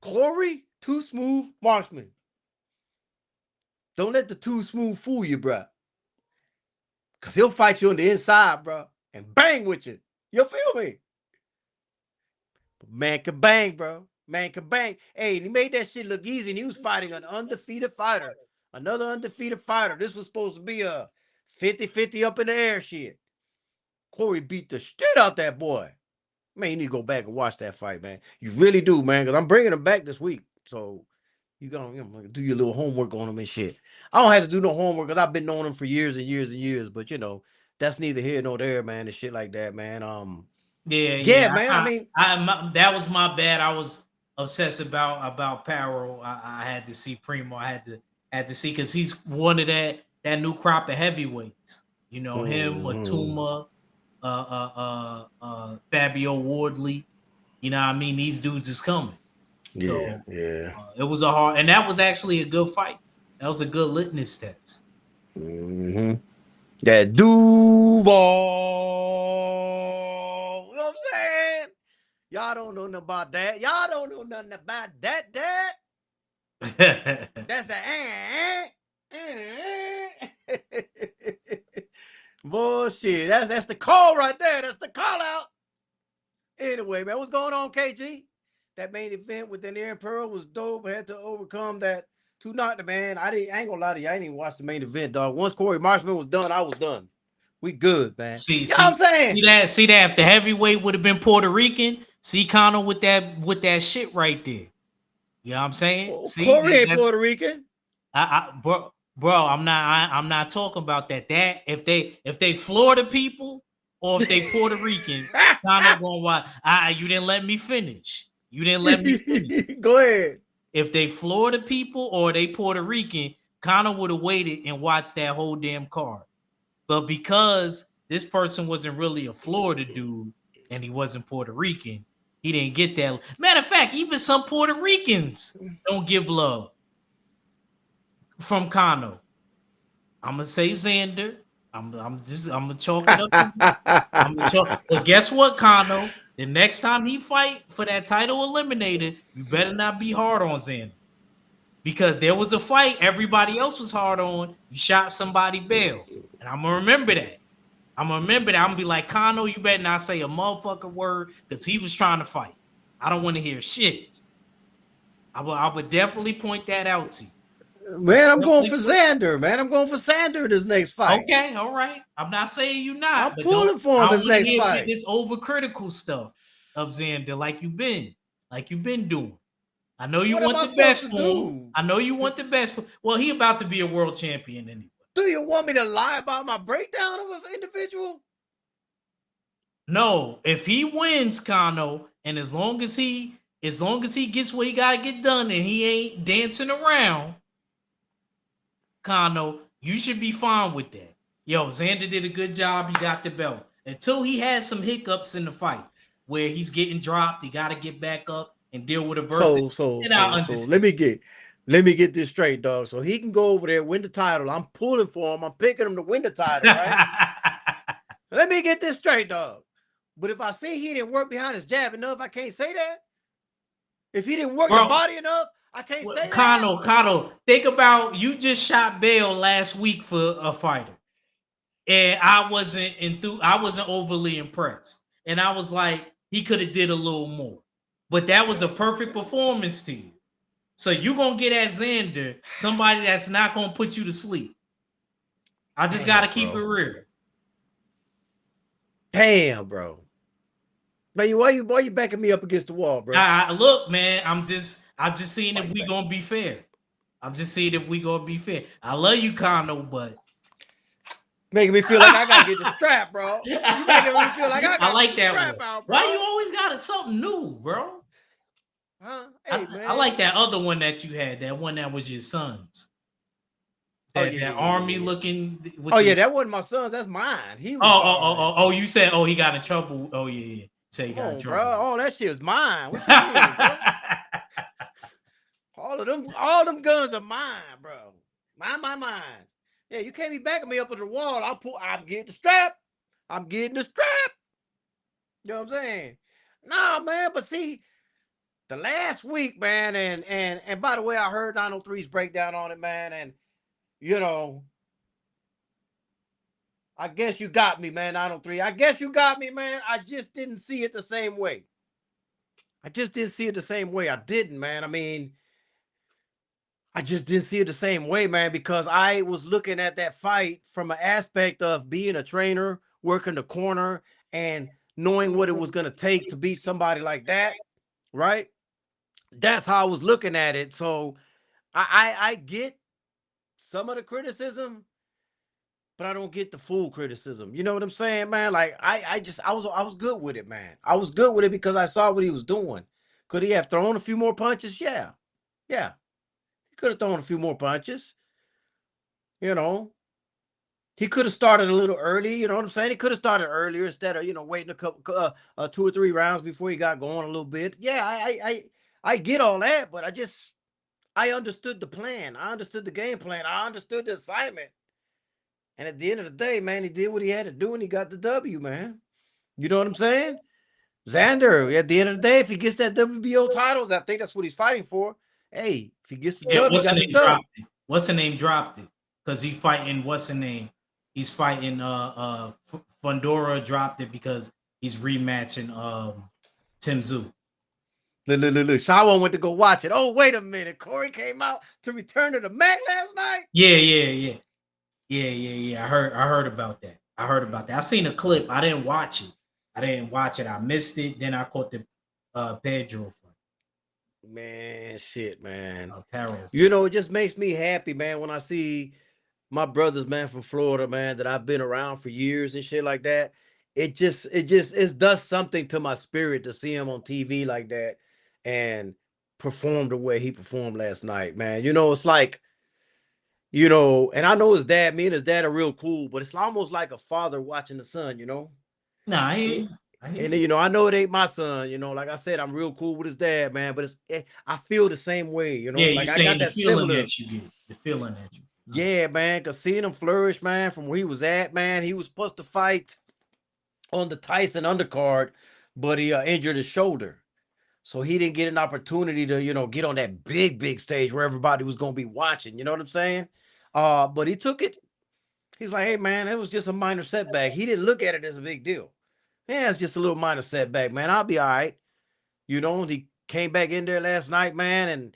Corey Too Smooth Marksman. Don't let the Too Smooth fool you, bro. Cause he'll fight you on the inside, bro, and bang with you. You feel me? Man can bang, bro. Man can bang. Hey, he made that shit look easy, and he was fighting an undefeated fighter. Another undefeated fighter. This was supposed to be a 50-50 up in the air shit. Corey beat the shit out that boy. Man, you need to go back and watch that fight, man. You really do, man, because I'm bringing him back this week. So you're gonna do your little homework on him and shit. I don't have to do no homework because I've been knowing him for years and years and years. But that's neither here nor there, man, and shit like that, man. Yeah. Yeah, man. I mean, That was my bad. I was obsessed about Paro. I had to see Primo. I had to see because he's one of that new crop of heavyweights. Him, mhm. Matuma, Fabio Wardley. You know what I mean? These dudes is coming. Yeah, So yeah. it was a hard, and that was actually a good fight. That was a good litmus test. Hmm. That Duval. You know what I'm saying? Y'all don't know nothing about that. Y'all don't know nothing about that. That's the bullshit. That's the call right there. That's the call out. Anyway, man, what's going on, KG? That main event with the Aaron Pearl was dope. I had to overcome that two knock the man. I ain't gonna lie to you. I didn't even watch the main event, dog. Once Corey Marshman was done, I was done. We good, man. see, You know what I'm see, saying? see that if the heavyweight would have been Puerto Rican, see Connor with that shit right there. You know what I'm saying? See, Corey ain't that's Puerto Rican. I'm not talking about that. That if they Florida people or if they Puerto Rican, Connor going why you didn't let me finish. You didn't let me finish. Go ahead. If they Florida people or they Puerto Rican, Connor would have waited and watched that whole damn card. But because this person wasn't really a Florida dude and he wasn't Puerto Rican, he didn't get that. Matter of fact, even some Puerto Ricans don't give love from Kano. I'm gonna say Xander. I'm gonna chalk it up. I'm gonna chalk. But guess what, Kano? The next time he fight for that title eliminated, you better not be hard on Xander. Because there was a fight everybody else was hard on. You shot somebody bail. And I'm gonna remember that. I'm gonna remember that. I'm gonna be like, Kano, you better not say a motherfucking word because he was trying to fight. I don't want to hear shit. I would definitely point that out to you. Man, I'm going Definitely for point. Xander, man. I'm going for Xander in this next fight. Okay, all right. I'm not saying you not, I'm but don't. pulling for I him don't this want to next hear with fight. this overcritical stuff of Xander like you've been doing. I know you What am want I the supposed best to for him. do? I know you want the best for. Well, he about to be a world champion anyway. Do you want me to lie about my breakdown of an individual? No, if he wins, Kano, and as long as he gets what he gotta get done, and he ain't dancing around, Kano, you should be fine with that. Yo, Xander did a good job. He got the belt. Until he has some hiccups in the fight where he's getting dropped, he got to get back up and deal with adversity. And I So understand. let me get this straight, dog. So he can go over there, win the title. I'm pulling for him. I'm picking him to win the title, right? Let me get this straight, dog. But if I see he didn't work behind his jab enough, I can't say that. If he didn't work the Bro, body enough, I can't say that. Kano, think about you just shot bail last week for a fighter. And I wasn't overly impressed. And I was like, he could have did a little more. But that was a perfect performance to you. So you're gonna get at Xander, somebody that's not gonna put you to sleep. I just gotta Damn, keep it bro. real. Damn, bro. Man, why you backing me up against the wall, bro? Look, man, I'm just seeing if Why you we back? gonna be fair. I'm just seeing if we gonna be fair. I love you, Kano, but Making me feel like I gotta get the strap, bro. You making me feel like I I gotta get like the that one. strap out, Why you bro. always got it something new, bro? Huh? Hey, I like man. that other one that you had, that one that was your son's. Oh That yeah, that yeah, yeah, army yeah, yeah. looking Oh with yeah, the that wasn't my son's. That's mine. He was hard. you said you got in trouble. Oh yeah, yeah. Say he Come got in on, bro. trouble. All that shit is mine. What you mean, bro? All them guns are mine, bro. Mine. Yeah, you can't be backing me up to the wall. I'm getting the strap. I'm getting the strap. You know what I'm saying? Nah, man, but see, the last week, man, and by the way, I heard 903's breakdown on it, man, and you know, I guess you got me, man, 903. I guess you got me, man. I just didn't see it the same way. I just didn't see it the same way. I didn't, man. I mean, I just didn't see it the same way, man, because I was looking at that fight from an aspect of being a trainer, working the corner, and knowing what it was going to take to beat somebody like that, right? That's how I was looking at it. So I get some of the criticism, but I don't get the full criticism. You know what I'm saying, man? Like I was good with it, man. I was good with it because I saw what he was doing. Could he have thrown a few more punches? Yeah. Yeah. He could have thrown a few more punches. You know, he could have started a little early. You know what I'm saying? He could have started earlier instead of waiting a couple, 2 or 3 rounds before he got going a little bit. Yeah, I get all that, but I understood the plan. I understood the game plan. I understood the assignment. And at the end of the day, man, he did what he had to do, and he got the W, man. You know what I'm saying? Xander, at the end of the day, if he gets that WBO titles, I think that's what he's fighting for. Hey, if he gets the Yeah, dub, he what's the got the name dub. dropped it? What's the name dropped it? Because he fighting what's the name? He's fighting Fundora dropped it because he's rematching Tim Zoo. Look. Shawan went to go watch it. Oh, wait a minute. Corey came out to return to the Mac last night. Yeah. I heard about that. I heard about that. I seen a clip. I didn't watch it. I missed it. Then I caught the Pedro fight, Man, shit, man. Paro You fight. know, it just makes me happy, man, when I see my brothers, man, from Florida, man, that I've been around for years and shit like that. It does something to my spirit to see him on TV like that and perform the way he performed last night, man. You know, it's like, and I know his dad, me and his dad are real cool, but it's almost like a father watching the son, Nah, I hear It, you. I hear and you. I know it ain't my son, like I said, I'm real cool with his dad, man, but I feel the same way, Yeah, you like I got saying the that feeling similar. that you get. The feeling that you get. I Yeah, man, cause seeing him flourish, man, from where he was at, man, he was supposed to fight on the Tyson undercard, but he injured his shoulder, so he didn't get an opportunity to, get on that big stage where everybody was gonna be watching. You know what I'm saying? But he took it. He's like, hey, man, it was just a minor setback. He didn't look at it as a big deal. Yeah, it's just a little minor setback, man. I'll be all right. He came back in there last night, man, and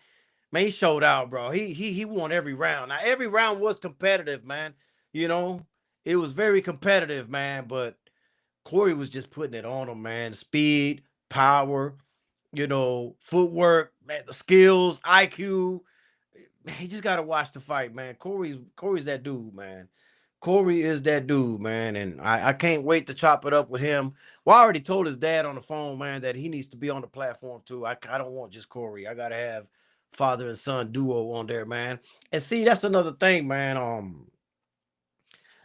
man, he showed out, bro. He won every round. Now every round was competitive, man. You know, it was very competitive, man. But Corey was just putting it on him, man. Speed, power, footwork, man, the skills, IQ. Man, he just gotta watch the fight, man. Corey's that dude, man. Corey is that dude, man, and I can't wait to chop it up with him. Well, I already told his dad on the phone, man, that he needs to be on the platform too. I don't want just Corey. I gotta have father and son duo on there, man. And see, that's another thing, man.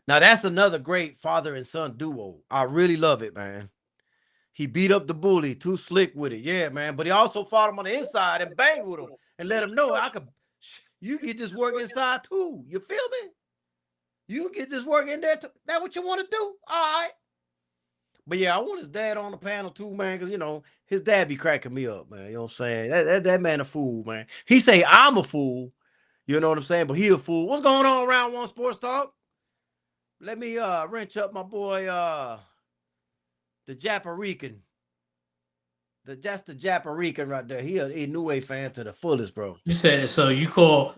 Now that's another great father and son duo. I really love it, man. He beat up the bully, too slick with it, yeah, man. But he also fought him on the inside and banged with him and let him know I could. You get this work inside too. You feel me? You get this work in there. That what you want to do? All right. But yeah, I want his dad on the panel too, man, because his dad be cracking me up, man. You know what I'm saying? That man a fool, man. He say I'm a fool. You know what I'm saying? But he a fool. What's going on around One Sports Talk? Let me wrench up my boy the Japarican. That's the Japarican right there. He a New Way fan to the fullest, bro. You said so you call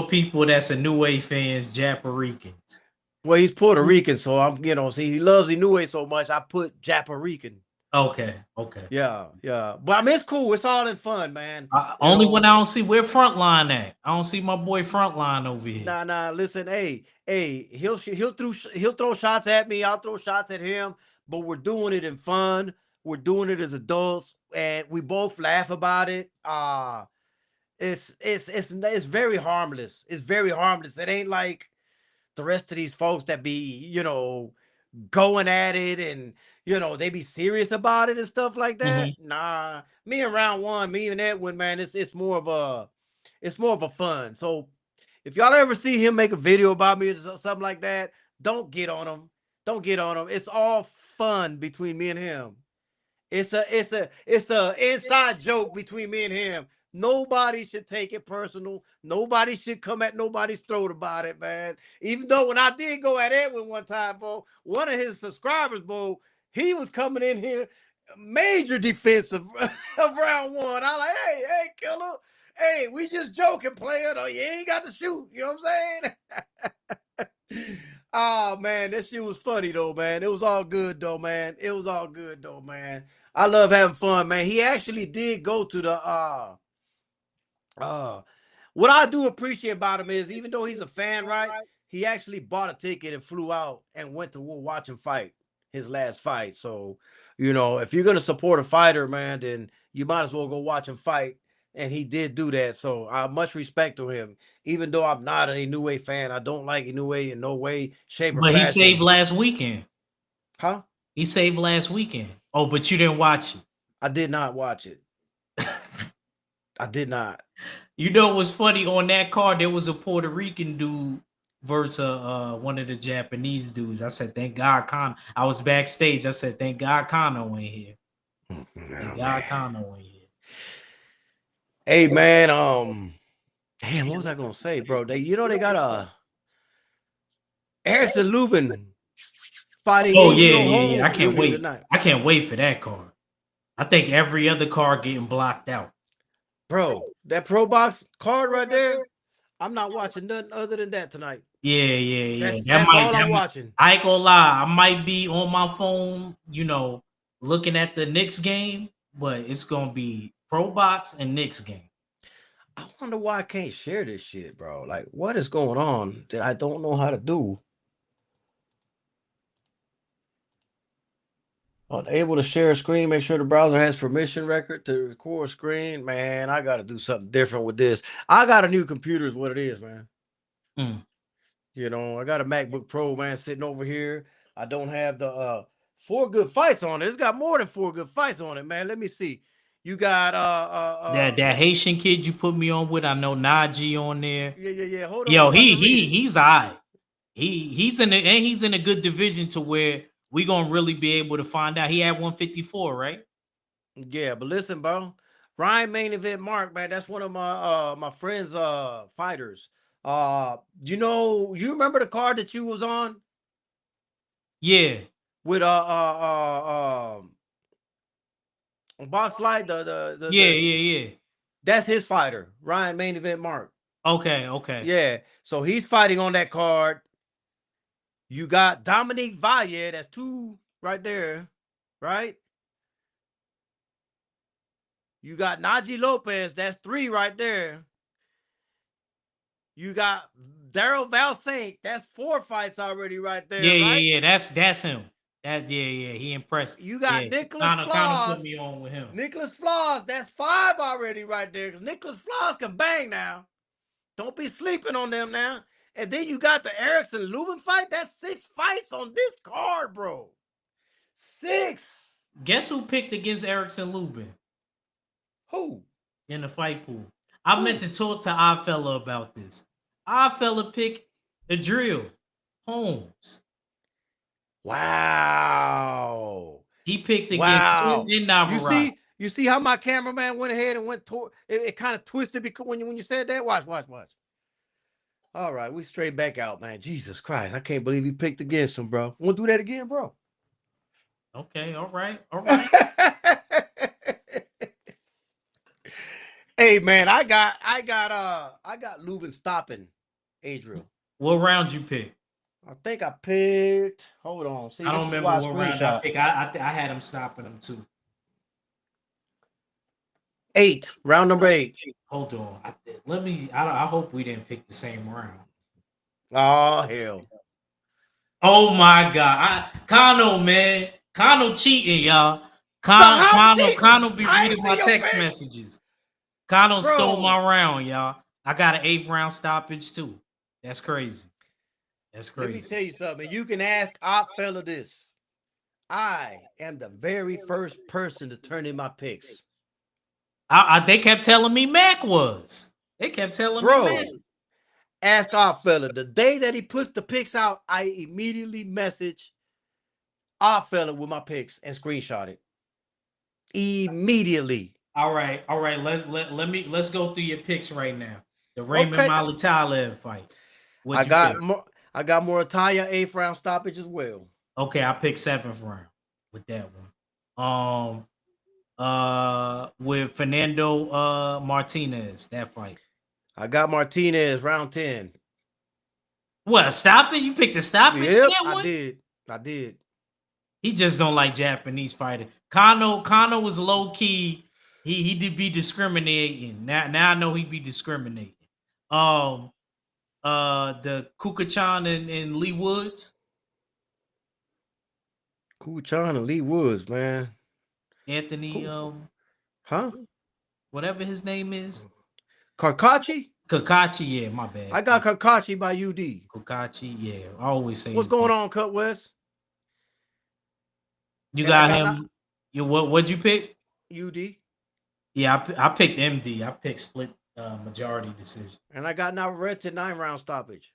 people that's a New Wave fans Japaricans. Well, he's Puerto Rican, so see, he loves Inoue so much. I put Japarican. Okay. Yeah. But I mean, it's cool. It's all in fun, man. Only when I don't see where Frontline at. I don't see my boy Frontline over here. Nah. Listen, hey. He'll throw shots at me. I'll throw shots at him. But we're doing it in fun. We're doing it as adults, and we both laugh about it. It's very harmless. It's very harmless. It ain't like the rest of these folks that be going at it and they be serious about it and stuff like that. Hmm. Nah, me and round one, me and Edwin, man, it's more of a fun. So if y'all ever see him make a video about me or something like that, don't get on him. Don't get on him. It's all fun between me and him. It's a inside joke between me and him. Nobody should take it personal. Nobody should come at nobody's throat about it, man. Even though when I did go at Edwin one time, bro, one of his subscribers, bro, he was coming in here major defensive of round one. I like, hey, killer. Hey, we just joking, player. Though you ain't got to shoot. You know what I'm saying? Oh man, that shit was funny though, man. It was all good though, man. It was all good though, man. I love having fun, man. He actually did go to the uh what I do appreciate about him is even though he's a fan, right? He actually bought a ticket and flew out and went to watch him fight his last fight. So, if you're gonna support a fighter, man, then you might as well go watch him fight. And he did do that. So I much respect to him. Even though I'm not an Inoue fan, I don't like Inoue in no way, shape, or But he saved fashion. last weekend. Huh? He saved last weekend. Oh, but you didn't watch I did not watch it. it. I did not. You know what's funny on that card? There was a Puerto Rican dude versus one of the Japanese dudes. I said, "Thank God, Kano." I was backstage. I said, "Thank God, Kano ain't here. Thank Oh God, man. Kano ain't here." Hey man, damn, what was I gonna say, bro? They got a Erickson Lubin fighting Oh yeah, Adrian yeah, yeah. I Holmes can't earlier wait. tonight. I can't wait for that card. I think every other card getting blocked out. Bro, that Pro Box card right there, I'm not watching nothing other than that tonight. Yeah, yeah, yeah. That's That that's might all that I'm might, watching. I ain't gonna lie. I might be on my phone, looking at the Knicks game, but it's gonna be Pro Box and Knicks game. I wonder why I can't share this shit, bro. Like, what is going on that I don't know how to do? Unable to share a screen. Make sure the browser has permission record to record screen. Man, I got to do something different with this. I got a new computer, is what it is, man. Mm. I got a MacBook Pro, man, sitting over here. I don't have the four good fights on it. It's got more than four good fights on it, man. Let me see. You got That Haitian kid you put me on with, I know Najee on there. yeah. Hold on, I'm Yo, about he to read he it. he's alright. He's in a good division to where we gonna really be able to find out. He had 154, right? Yeah, but listen, bro. Ryan main event Mark, man. That's one of my friends fighters. You remember the card that you was on Yeah, with Box Light, yeah, yeah, yeah. that's his fighter, Ryan main event Mark. Okay, okay. Yeah. So he's fighting on that card. You got Dominique Valle, that's two right there, right? You got Najee Lopez, that's three right there. You got Daryl Valsaint, that's four fights already right Yeah, there, right? yeah, yeah. That's him. Yeah. He impressed. You Yeah, got Nicholas kind of put me Floss. on with him. Nicholas Floss, that's five already right there. Because Nicholas Floss can bang now. Don't be sleeping on them now. And then you got the Erickson Lubin fight. That's six fights on this card, bro. Six. Guess who picked against Erickson Lubin Who? in the fight pool? I meant Who? to talk to Oddfella about this. Oddfella picked the drill, Holmes. Wow. He picked against him Wow. and You Navarrete. see, you see how my cameraman went ahead and went toward it kind of twisted because when you said that. Watch. All right, we straight back out, man. Jesus Christ. I can't believe he picked against him, bro. Want to do that again, bro? Okay, all right, all right. Hey man, I got Lubin stopping Adriel. What round you pick? I think I picked. Hold on. See, I this don't is remember why I what round I screenshot. picked. I had him stopping him too. Eight. Round number eight. Hold on. Let me. I hope we didn't pick the same round. Oh hell. Oh my god, Kano man, Kano cheating, y'all. No, how cheating? Kano be I ain't reading my see your text pick. messages. Kano stole my Bro. round, y'all. I got an eighth round stoppage too. That's crazy. That's Let me crazy. tell you something. You can ask Op Fella this. I am the very first person to turn in my picks. They kept telling me Mac was. They kept telling me Mac. Bro, ask Op Fella. The day that he puts the picks out, I immediately message Op Fella with my picks and screenshot it. Immediately. All right. Let's go through your picks right now. The Raymond Okay. Molly Taleb fight. I What'd you pick? got more. I got Morataya eighth round stoppage as well. Okay, I picked seventh round with that one. With Fernando Martinez, that fight. I got Martinez round 10. What, a stoppage? You picked a stoppage for Yep, that I one? did. I did. He just don't like Japanese fighting. Kano was low key. He did be discriminating. Now I know he be discriminating. Um the Kukachan and Lee Woods, Kuchan and Lee Woods, man. Anthony Cool. Huh? whatever his name is. Karkachi? Kakachi, yeah, my bad. I got Karkachi by UD. Kakachi, yeah. I always say What's his name. going on, Cut West? You And I got got not him. What'd you pick? UD. Yeah, I picked MD. I picked split majority decision. And I got Navarrete 9 round stoppage.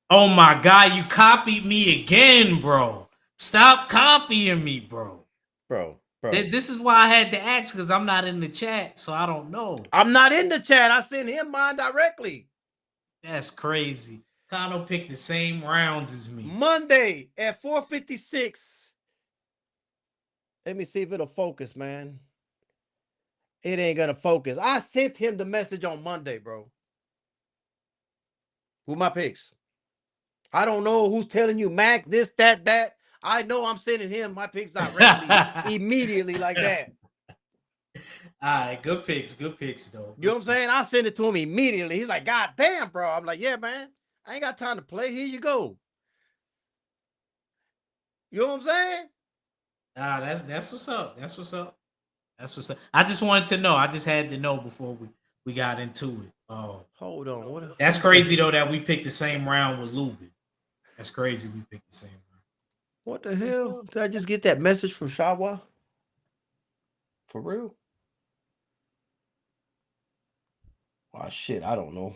Oh my god, you copied me again, bro. Stop copying me, bro. Bro. bro. This is why I had to ask because I'm not in the chat, so I don't know. I'm not in the chat. I sent him mine directly. That's crazy. Kano picked the same rounds as me. Monday at 4:56. Let me see if it'll focus, man. It ain't gonna focus. I sent him the message on Monday, bro. Who my picks? I don't know who's telling you Mac, this, that. I know I'm sending him my picks directly, immediately, like that. All right, good picks though. You know Good what I'm saying? I send it to him immediately. He's like, God damn, bro. I'm like, yeah, man. I ain't got time to play. Here you go. You know what I'm saying? That's what's up. That's what's up. That's what's up. I just wanted to know. I just had to know before we got into it. Oh, Hold on. that's What's that? crazy though that we picked the same round with Lubin. That's crazy. We picked the same round. What the hell? Did I just get that message from Shawa? For real? Oh shit, I don't know.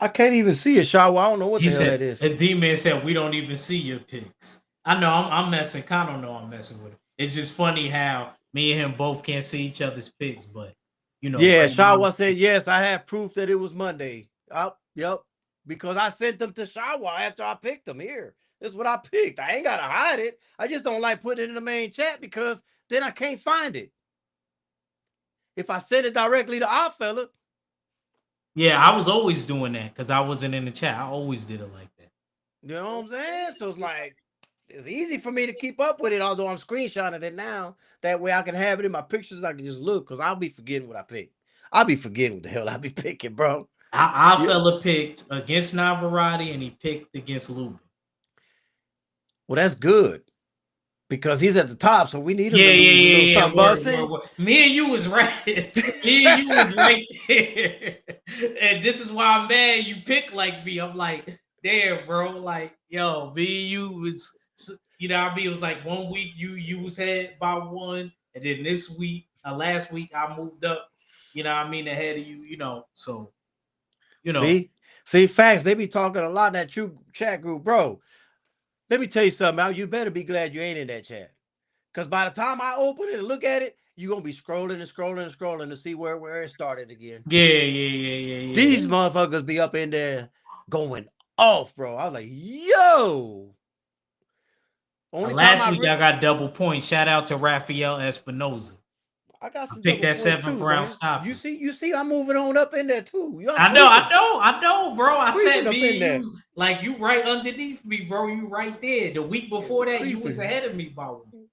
I can't even see it, Shawa. I don't know what He the hell said, that is. a D-Man said, we don't even see your picks. I know I'm messing. Kind of know I'm messing with it. It's just funny how me and him both can't see each other's picks, but Yeah, right now Shawa said yes. I have proof that it was Monday. Yep. Because I sent them to Shawa after I picked them. Here, this is what I picked. I ain't gotta hide it. I just don't like putting it in the main chat because then I can't find it. If I send it directly to our fella, yeah, I was always doing that because I wasn't in the chat. I always did it like that. you know what I'm saying? So it's like it's easy for me to keep up with it, although I'm screenshotting it now. That way I can have it in my pictures. I can just look because I'll be forgetting what I picked. I'll be forgetting what the hell I be picking, bro. Our Yeah. fella picked against Navarrete and he picked against Lubin. Well, that's good because he's at the top, so we need him Yeah, to yeah, lose a little yeah, yeah. something Word, word, busting. word. Me and you was right. Me and you was right there. And this is why I'm mad you pick like me. I'm like, damn, bro. Like, yo, me and you was, what I mean? It was like 1 week you was ahead by one, and then this week, last week I moved up. I mean, ahead of you. So you know. See, see, facts. They be talking a lot in that true chat group, bro. Let me tell you something, Al. You better be glad you ain't in that chat, because by the time I open it and look at it, you're gonna be scrolling and scrolling and scrolling to see where it started again. Yeah, yeah, yeah, yeah, These yeah. motherfuckers be up in there going off, bro. I was like, yo. Only time Last week I got double points. Shout out to Rafael Espinoza. I got I some picked double that points seventh too, round man. You stoppage. see, you see, I'm moving on up in there too. I'm I know, I creeping, know, I know, bro. I creeping said up me in and there. you, like you right underneath me, bro. You right there. The week Yeah, before we that, you was creeping. ahead of me by one. We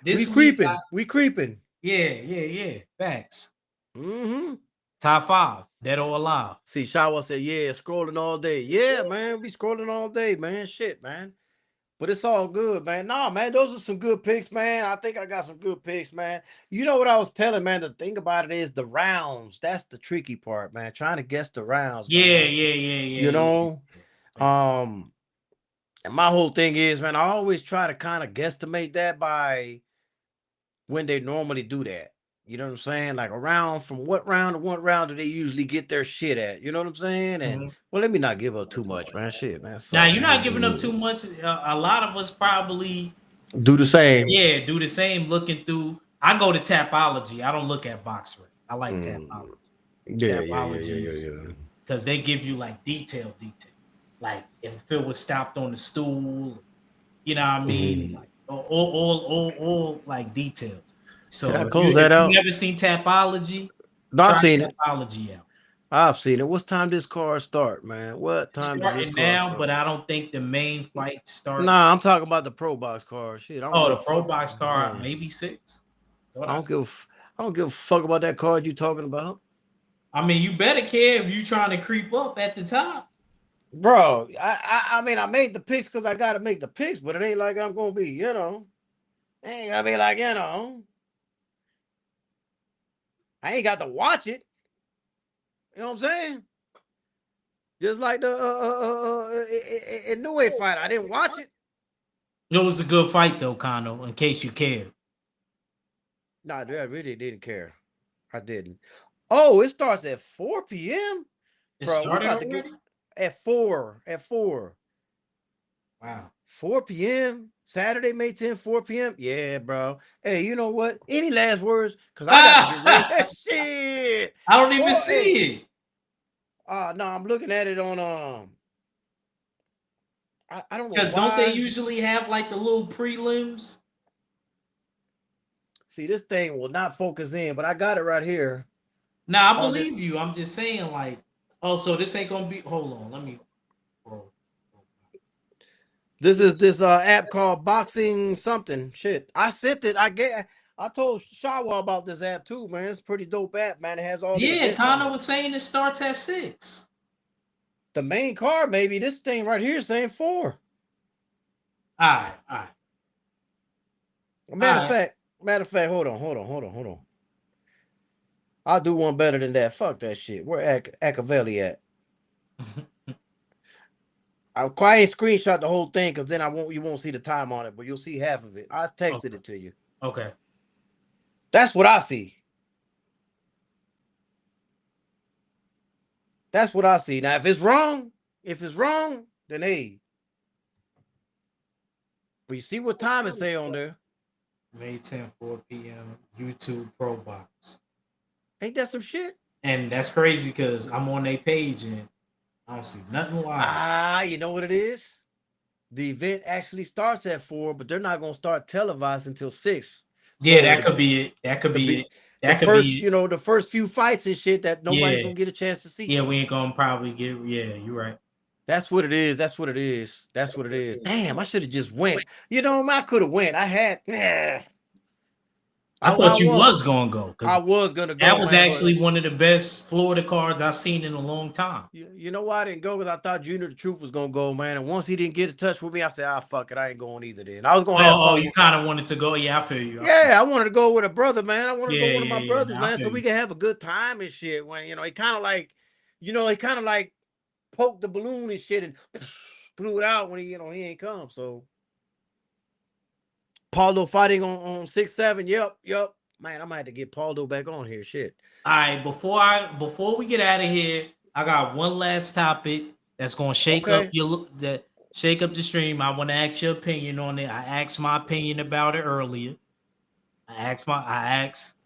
This week, creeping. We creeping. yeah, yeah, yeah. Facts. Mm-hmm. Top five, dead or alive. See, Shawa said, yeah, scrolling all day. Yeah, man, we scrolling all day, man. Shit, man. But it's all good, man. Nah, man, those are some good picks, man. I think I got some good picks, man. You know what I was telling, man? The thing about it is the rounds. That's the tricky part, man. Trying to guess the rounds, Yeah, man. yeah, yeah, You yeah, yeah. know? Um, and my whole thing is, man, I always try to kind of guesstimate that by when they normally do that. You know what I'm saying? Like around from what round to what round do they usually get their shit at? You know what I'm saying? And Mhm. well, let me not give up too much, man. Shit, man. Now Fuck, you're not man. giving up too much. A lot of us probably, Do the same. yeah, do the same. Looking through, I go to Tapology. I don't look at box rate. I like Mm. Tapology. Yeah. Tapologies because they give you like detail. Like if it was stopped on the stool, you know what I mean? Mhm. Like all like details. Can I So if you close if that you out? never seen Tapology, No, try I've seen it. Tapology out. I've seen it. What's time this car start, man? What It's time does this starting car now, but start? I don't think the main fight start. Nah, I'm talking about the Pro Box car. Shit, I don't Oh, give a the Pro fuck. Box car, Yeah. maybe six. Thought I I don't said. I don't give a fuck about that card you talking about. I mean, you better care if you trying to creep up at the top. Bro, I mean I made the picks because I gotta make the picks, but it ain't like I'm gonna be, ain't gonna be like, I ain't got to watch it. You know what I'm saying? Just like the New Way fight. I didn't watch it. It was a good fight though, Kano. In case you cared, Nah, dude, I really didn't care. I didn't. Oh, it starts at 4 p.m. it Bro, we started about to get already. at 4. At 4. Wow. 4 p.m. Saturday, May 10th, 4 p.m. Yeah, bro. Hey, you know what? Any last words? Cause I got to get ready. I Shit. don't even Boy, hey. see it. No, I'm looking at it on I don't know Because don't they why. usually have like the little prelims? See, this thing will not focus in, but I got it right here. Now I On the believe you. I'm just saying, like, oh, so this ain't gonna be. Hold on, let me. Bro. This is this app called Boxing something. Shit. I sent it. I told Shawa about this app too, man. It's a pretty dope app, man. It has all the Yeah, events on Connor it. was saying it starts at 6. The main card, maybe. This thing right here is saying 4. All right, all right, all Matter of right. fact, hold on. I'll do one better than that. Fuck that shit. Where Acavelli at? I ain't screenshot the whole thing because then you won't see the time on it, but you'll see half of it. I texted Okay, it to you. okay. That's what I see. That's what I see. Now, if it's wrong, then hey, but you see what time it say on there. May 10th, 4 p.m. YouTube Pro Box. Ain't that some shit? And that's crazy because I'm on their page and I don't see nothing live. You know what it is? The event actually starts at 4, but they're not gonna start televised until 6. Yeah, So that could be it. That could the be it. be the That could first, be it. you know, the first few fights and shit that nobody's Yeah, gonna get a chance to see. yeah. We ain't gonna probably get. Yeah, you're right. That's what it is. That's what it is. That's what it is. Damn, I should have just went. You know, I could have went. I had. I I thought you was. was gonna go I because was gonna that go, was man, but actually one of the best Florida cards I've seen in a long time. you know why I didn't go? Because I thought Junior the Truth was gonna go, man. And once he didn't get in touch with me, I said, fuck it, I ain't going either. Then I was gonna have Oh, fun you with. kind of wanted to go. Yeah, I feel you. I feel Yeah, I wanted to go with a brother, man. I wanted to you. go Yeah, with one of my yeah, yeah. brothers, Nah, I man, feel so you. we can have a good time and shit. When he kind of like, he kind of like poked the balloon and shit and blew it out when he ain't come. So Paulo fighting on 6-7. Yep. Man, I might have to get Paulo back on here. Shit. All right, before we get out of here, I got one last topic that's gonna Okay. shake up the stream. I want to ask your opinion on it. I asked my opinion about it earlier. I asked.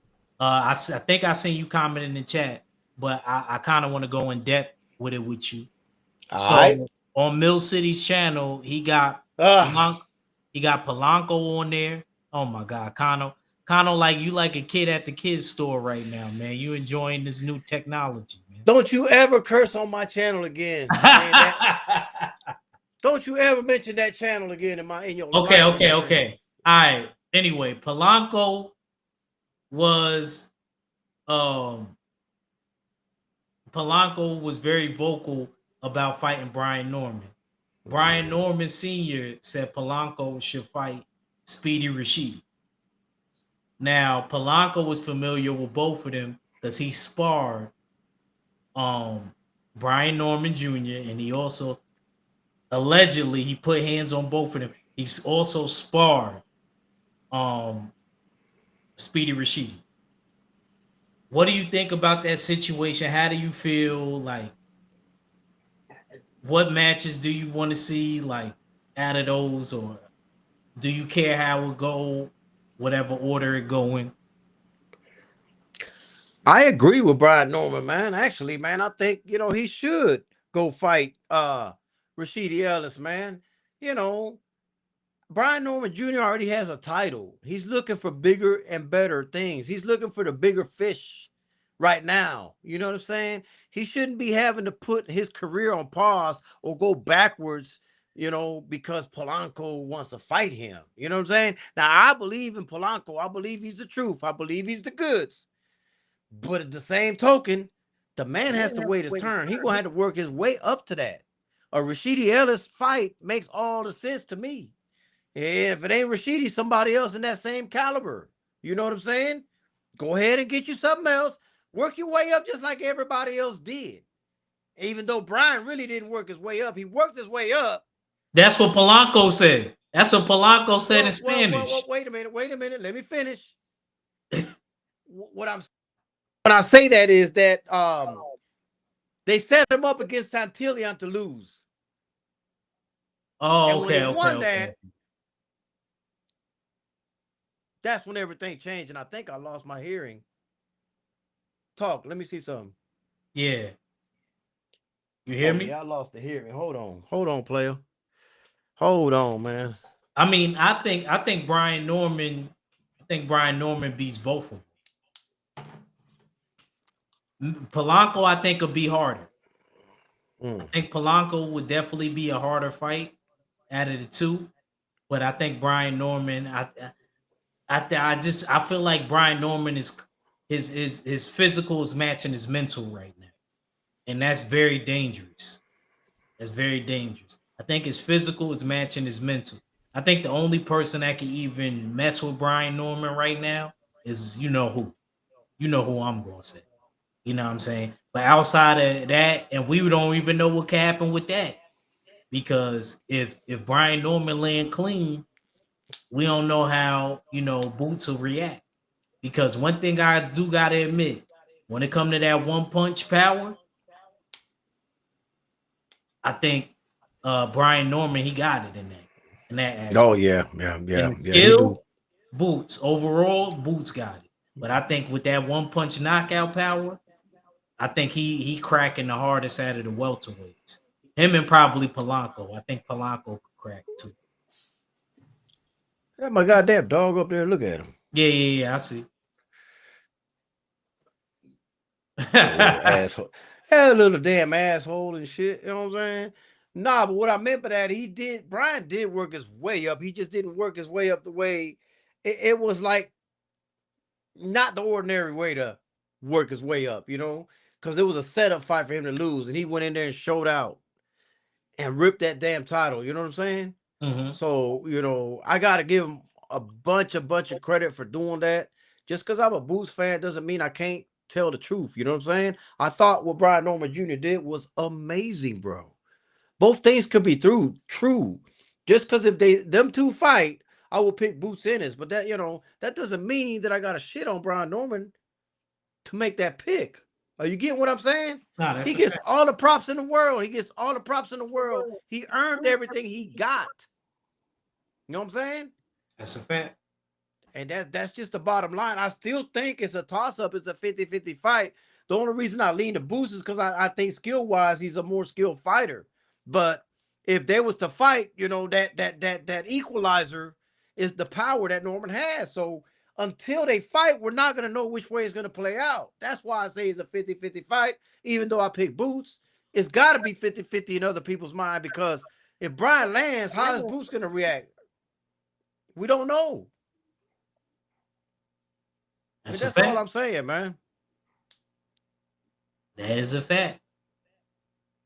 I think I seen you comment in the chat, but I kind of want to go in depth with it with you. All right. So on Mill City's channel, Uh, Polanco, he got Polanco on there. Oh my God, Kano, like you like a kid at the kids store right now, man. You enjoying this new technology, man. don't you ever curse on my channel again, saying that. Don't you ever mention that channel again in your Okay, life, okay, man. okay. All right. Anyway, was um Polanco was very vocal about fighting Brian Norman. Brian Mm. Norman Sr. said Polanco should fight Speedy Rashidi. Now, Polanco was familiar with both of them because he sparred um Brian Norman Jr. and he also allegedly he put hands on both of them. He's also sparred um Speedy Rashidi. What do you think about that situation? How do you feel? Like, what matches do you want to see? Like, out of those, or do you care how it go? Whatever order it going. I agree with Brian Norman, man. Actually, man, I think he should go fight Rashidi Ellis, man. You know, Brian Norman Jr. already has a title. He's looking for bigger and better things. He's looking for the bigger fish right now. You know what I'm saying? He shouldn't be having to put his career on pause or go backwards, because Polanco wants to fight him. You know what I'm saying? Now, I believe in Polanco. I believe he's the truth. I believe he's the goods. But at the same token, the man has to wait his turn. He gonna have to work his way up to that. A Rashidi Ellis fight makes all the sense to me. And if it ain't Rashidi, somebody else in that same caliber. You know what I'm saying? Go ahead and get you something else. Work your way up just like everybody else did. Even though Brian really didn't work his way up, he worked his way up. That's what Polanco said. That's what Polanco said in Well, Spanish. wait a minute. Wait a minute. Let me finish. What I'm when I say that is that they set him up against Santillan to lose. Oh, And when he okay, okay, won okay. that, that's when everything changed. And I think I lost my hearing. Talk. Let me see something. Yeah. You hear Oh me? yeah, I lost the hearing. Hold on, player. Hold on, man. I mean, I think Brian Norman beats both of them. Polanco, I think, will be harder. I Mm. think Polanco would definitely be a harder fight out of the two. But I think Brian Norman, I feel like Brian Norman is his physical is matching his mental right now, and that's very dangerous. That's very dangerous. I think his physical is matching his mental. I think the only person that can even mess with Brian Norman right now is you know who. You know who I'm going to say. You know what I'm saying? But outside of that, and we don't even know what can happen with that because if Brian Norman land clean, we don't know how Boots will react. Because one thing I do gotta admit, when it come to that one punch power, I think Brian Norman he got it in that Oh aspect. yeah, In the yeah. He do. skill, Boots overall, Boots got it. But I think with that one punch knockout power, I think he cracking the hardest out of the welterweights. Him and probably Polanco. I think Polanco could crack too. That my goddamn dog up there. Look at him. Yeah, yeah, yeah. I see. That little asshole. That little damn asshole and shit. You know what I'm saying? Nah, but what I meant by that, Brian did work his way up. He just didn't work his way up the way it was like not the ordinary way to work his way up, you know? Because it was a setup fight for him to lose, and he went in there and showed out and ripped that damn title. You know what I'm saying? hmm So, I gotta give him a bunch of credit for doing that. Just because I'm a Boots fan doesn't mean I can't tell the truth. You know what I'm saying? I thought what Brian Norman Jr. did was amazing, bro. Both things could be true. Just because if them two fight, I will pick Boots Ennis. But that doesn't mean that I got to shit on Brian Norman to make that pick. Are you getting what I'm saying? Nah, He that's a gets fact. all the props in the world. He gets all the props in the world. He earned everything he got. You know what I'm saying? That's a fact. And that's just the bottom line. I still think it's a toss-up. It's a 50-50 fight. The only reason I lean to Boost is because I think skill-wise, he's a more skilled fighter. But if they was to fight, that equalizer is the power that Norman has. So until they fight, we're not going to know which way it's going to play out. That's why I say it's a 50-50 fight, even though I pick Boots. It's got to be 50-50 in other people's mind because if Brian lands, how is Boots going to react? We don't know. And That's a that's all fact. I'm saying, man. That is a fact.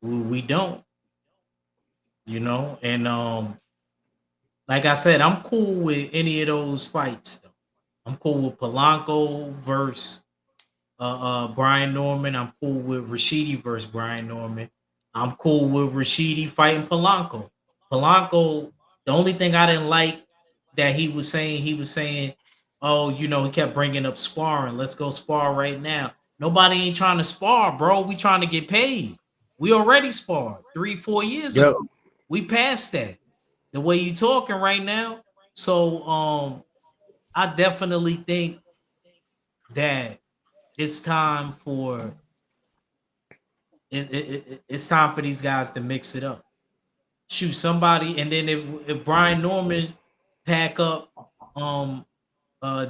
We don't, and like I said, I'm cool with any of those fights. Though I'm cool with Polanco versus Brian Norman. I'm cool with Rashidi versus Brian Norman. I'm cool with Rashidi fighting Polanco. Polanco, the only thing I didn't like that he was saying, oh, he kept bringing up sparring. Let's go spar right now. Nobody ain't trying to spar, bro. We trying to get paid. We already sparred 3, 4 years Yep. ago. We passed that. The way you talking right now. So I definitely think that it's time for it's time for these guys to mix it up. Shoot somebody, and then if Brian Norman pack up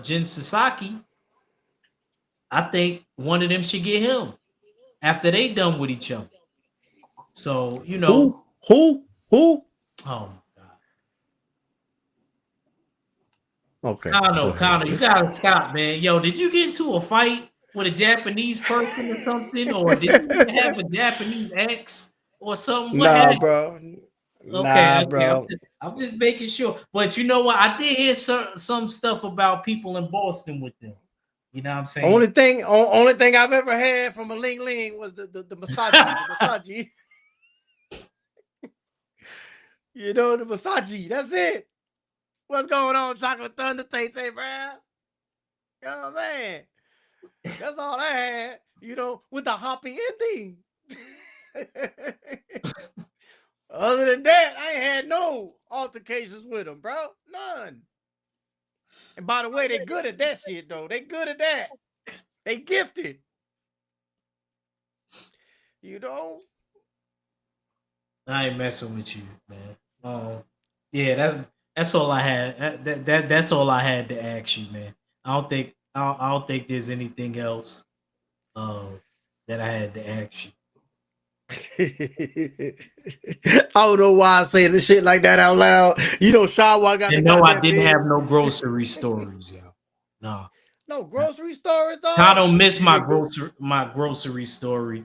Jin Sasaki, I think one of them should get him after they done with each other. So Who? Who? Who? oh my god, Okay, go Kano, ahead. Kano, you gotta stop, man. Yo, did you get into a fight with a Japanese person or something, or did you have a Japanese ex or something? What Nah, happened? bro. Okay, Nah, okay. bro. I'm just making sure. But you know what? I did hear some stuff about people in Boston with them. You know what I'm saying? Only thing I've ever had from a Ling Ling was the Masaji. The Masaji. The Masaji. That's it. What's going on, Chocolate Thunder Tay Tay, bro? You know what I'm saying? That's all I had, with the happy ending. Other than that, I ain't had no altercations with them, bro. None. And by the way, they good at that shit though. They good at that. They gifted. You know? I ain't messing with you, man. Yeah, that's all I had. That's all I had to ask you, man. I don't think there's anything else uh, that I had to ask you. I don't know why I say this shit like that out loud. You know, Shawa got the And no, I goddamn didn't have biz. no grocery stories, yo. No, No grocery stores, I dog. don't miss You didn't go. my grocery story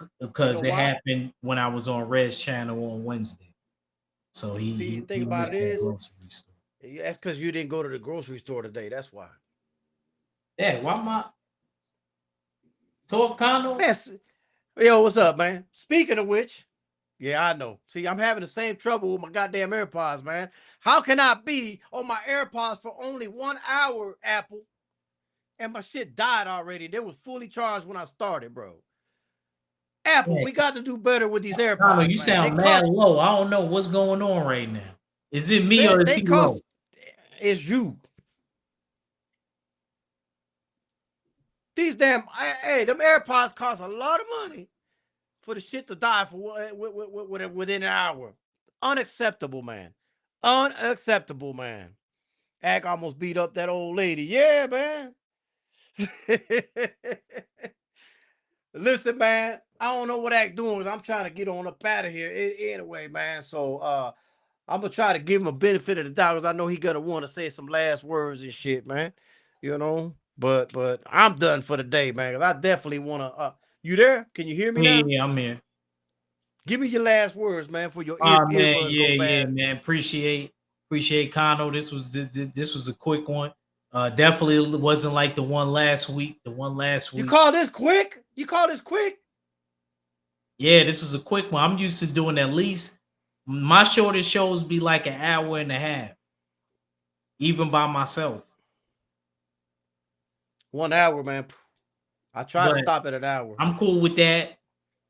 You because know it why? happened when I was on Red's channel on Wednesday. So See, the thing he about it missed that is, grocery store. that's because you didn't go to the grocery store today. That's why. Yeah, why my talk condo? Man, yo, what's up, man? Speaking of which, yeah, I know. See, I'm having the same trouble with my goddamn AirPods, man. How can I be on my AirPods for only 1 hour, Apple, and my shit died already? They was fully charged when I started, bro. Apple, Yeah, we got to do better with these condo, AirPods, you man. They sound mad cost, low. I don't know what's going on right now. Is it me or man, is they he low? cost. It's you. These damn, hey, them AirPods cost a lot of money for the shit to die for within an hour. Unacceptable, man. Unacceptable, man. Ack almost beat up that old lady. Yeah, man. Listen, man, I don't know what Ack doing. I'm trying to get on up out of here anyway, man. So I'm gonna try to give him a benefit of the doubt because I know he gonna want to say some last words and shit, man. You know, but I'm done for the day, man. 'Cause I definitely wanna. You there? Can you hear me Yeah, now? yeah, I'm here. Give me your last words, man, for your Man, earbuds go yeah, bad. man. Appreciate Kano. This was a quick one. Definitely wasn't like the one last week. The one last You week. call this quick? You call this quick? Yeah, this was a quick one. I'm used to doing at least my shortest shows be like an hour and a half, even by myself. 1 hour, man. I try to But stop at an hour. I'm cool with that.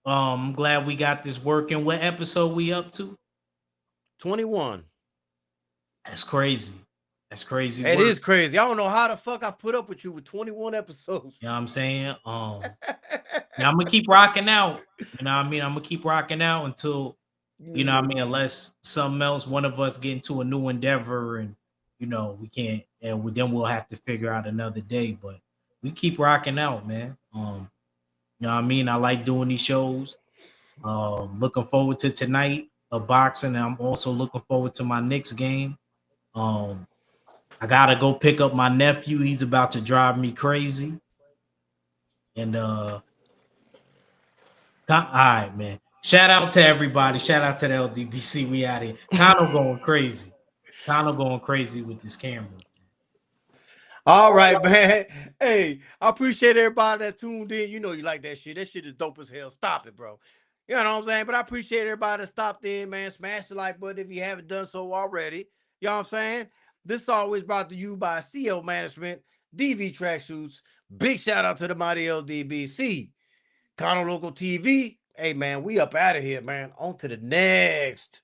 I'm glad we got this working. What episode we up to? 21. That's crazy. That's crazy It work. is crazy. I don't know how the fuck I put up with you with 21 episodes. You know what I'm saying? Yeah, I'm gonna keep rocking out. You know what I mean? I'm gonna keep rocking out until you know what I Yeah. mean, unless something else, one of us get into a new endeavor and we can't and then we'll have to figure out another day. But we keep rocking out, man. You know what I mean? I like doing these shows. Looking forward to tonight of boxing, and I'm also looking forward to my next game. Um, I gotta go pick up my nephew. He's about to drive me crazy. And all right, man. Shout out to everybody. Shout out to the LDBC. We out here. Kano going crazy. Kano going crazy with this camera. All right, man. Hey, I appreciate everybody that tuned in. You know you like that shit. That shit is dope as hell. Stop it, bro. You know what I'm saying? But I appreciate everybody that stopped in, man. Smash the like button if you haven't done so already. You know what I'm saying? This is always brought to you by CL Management, DV Tracksuits. Big shout out to the mighty LDBC. Connor Local TV. Hey, man, we up out of here, man. On to the next.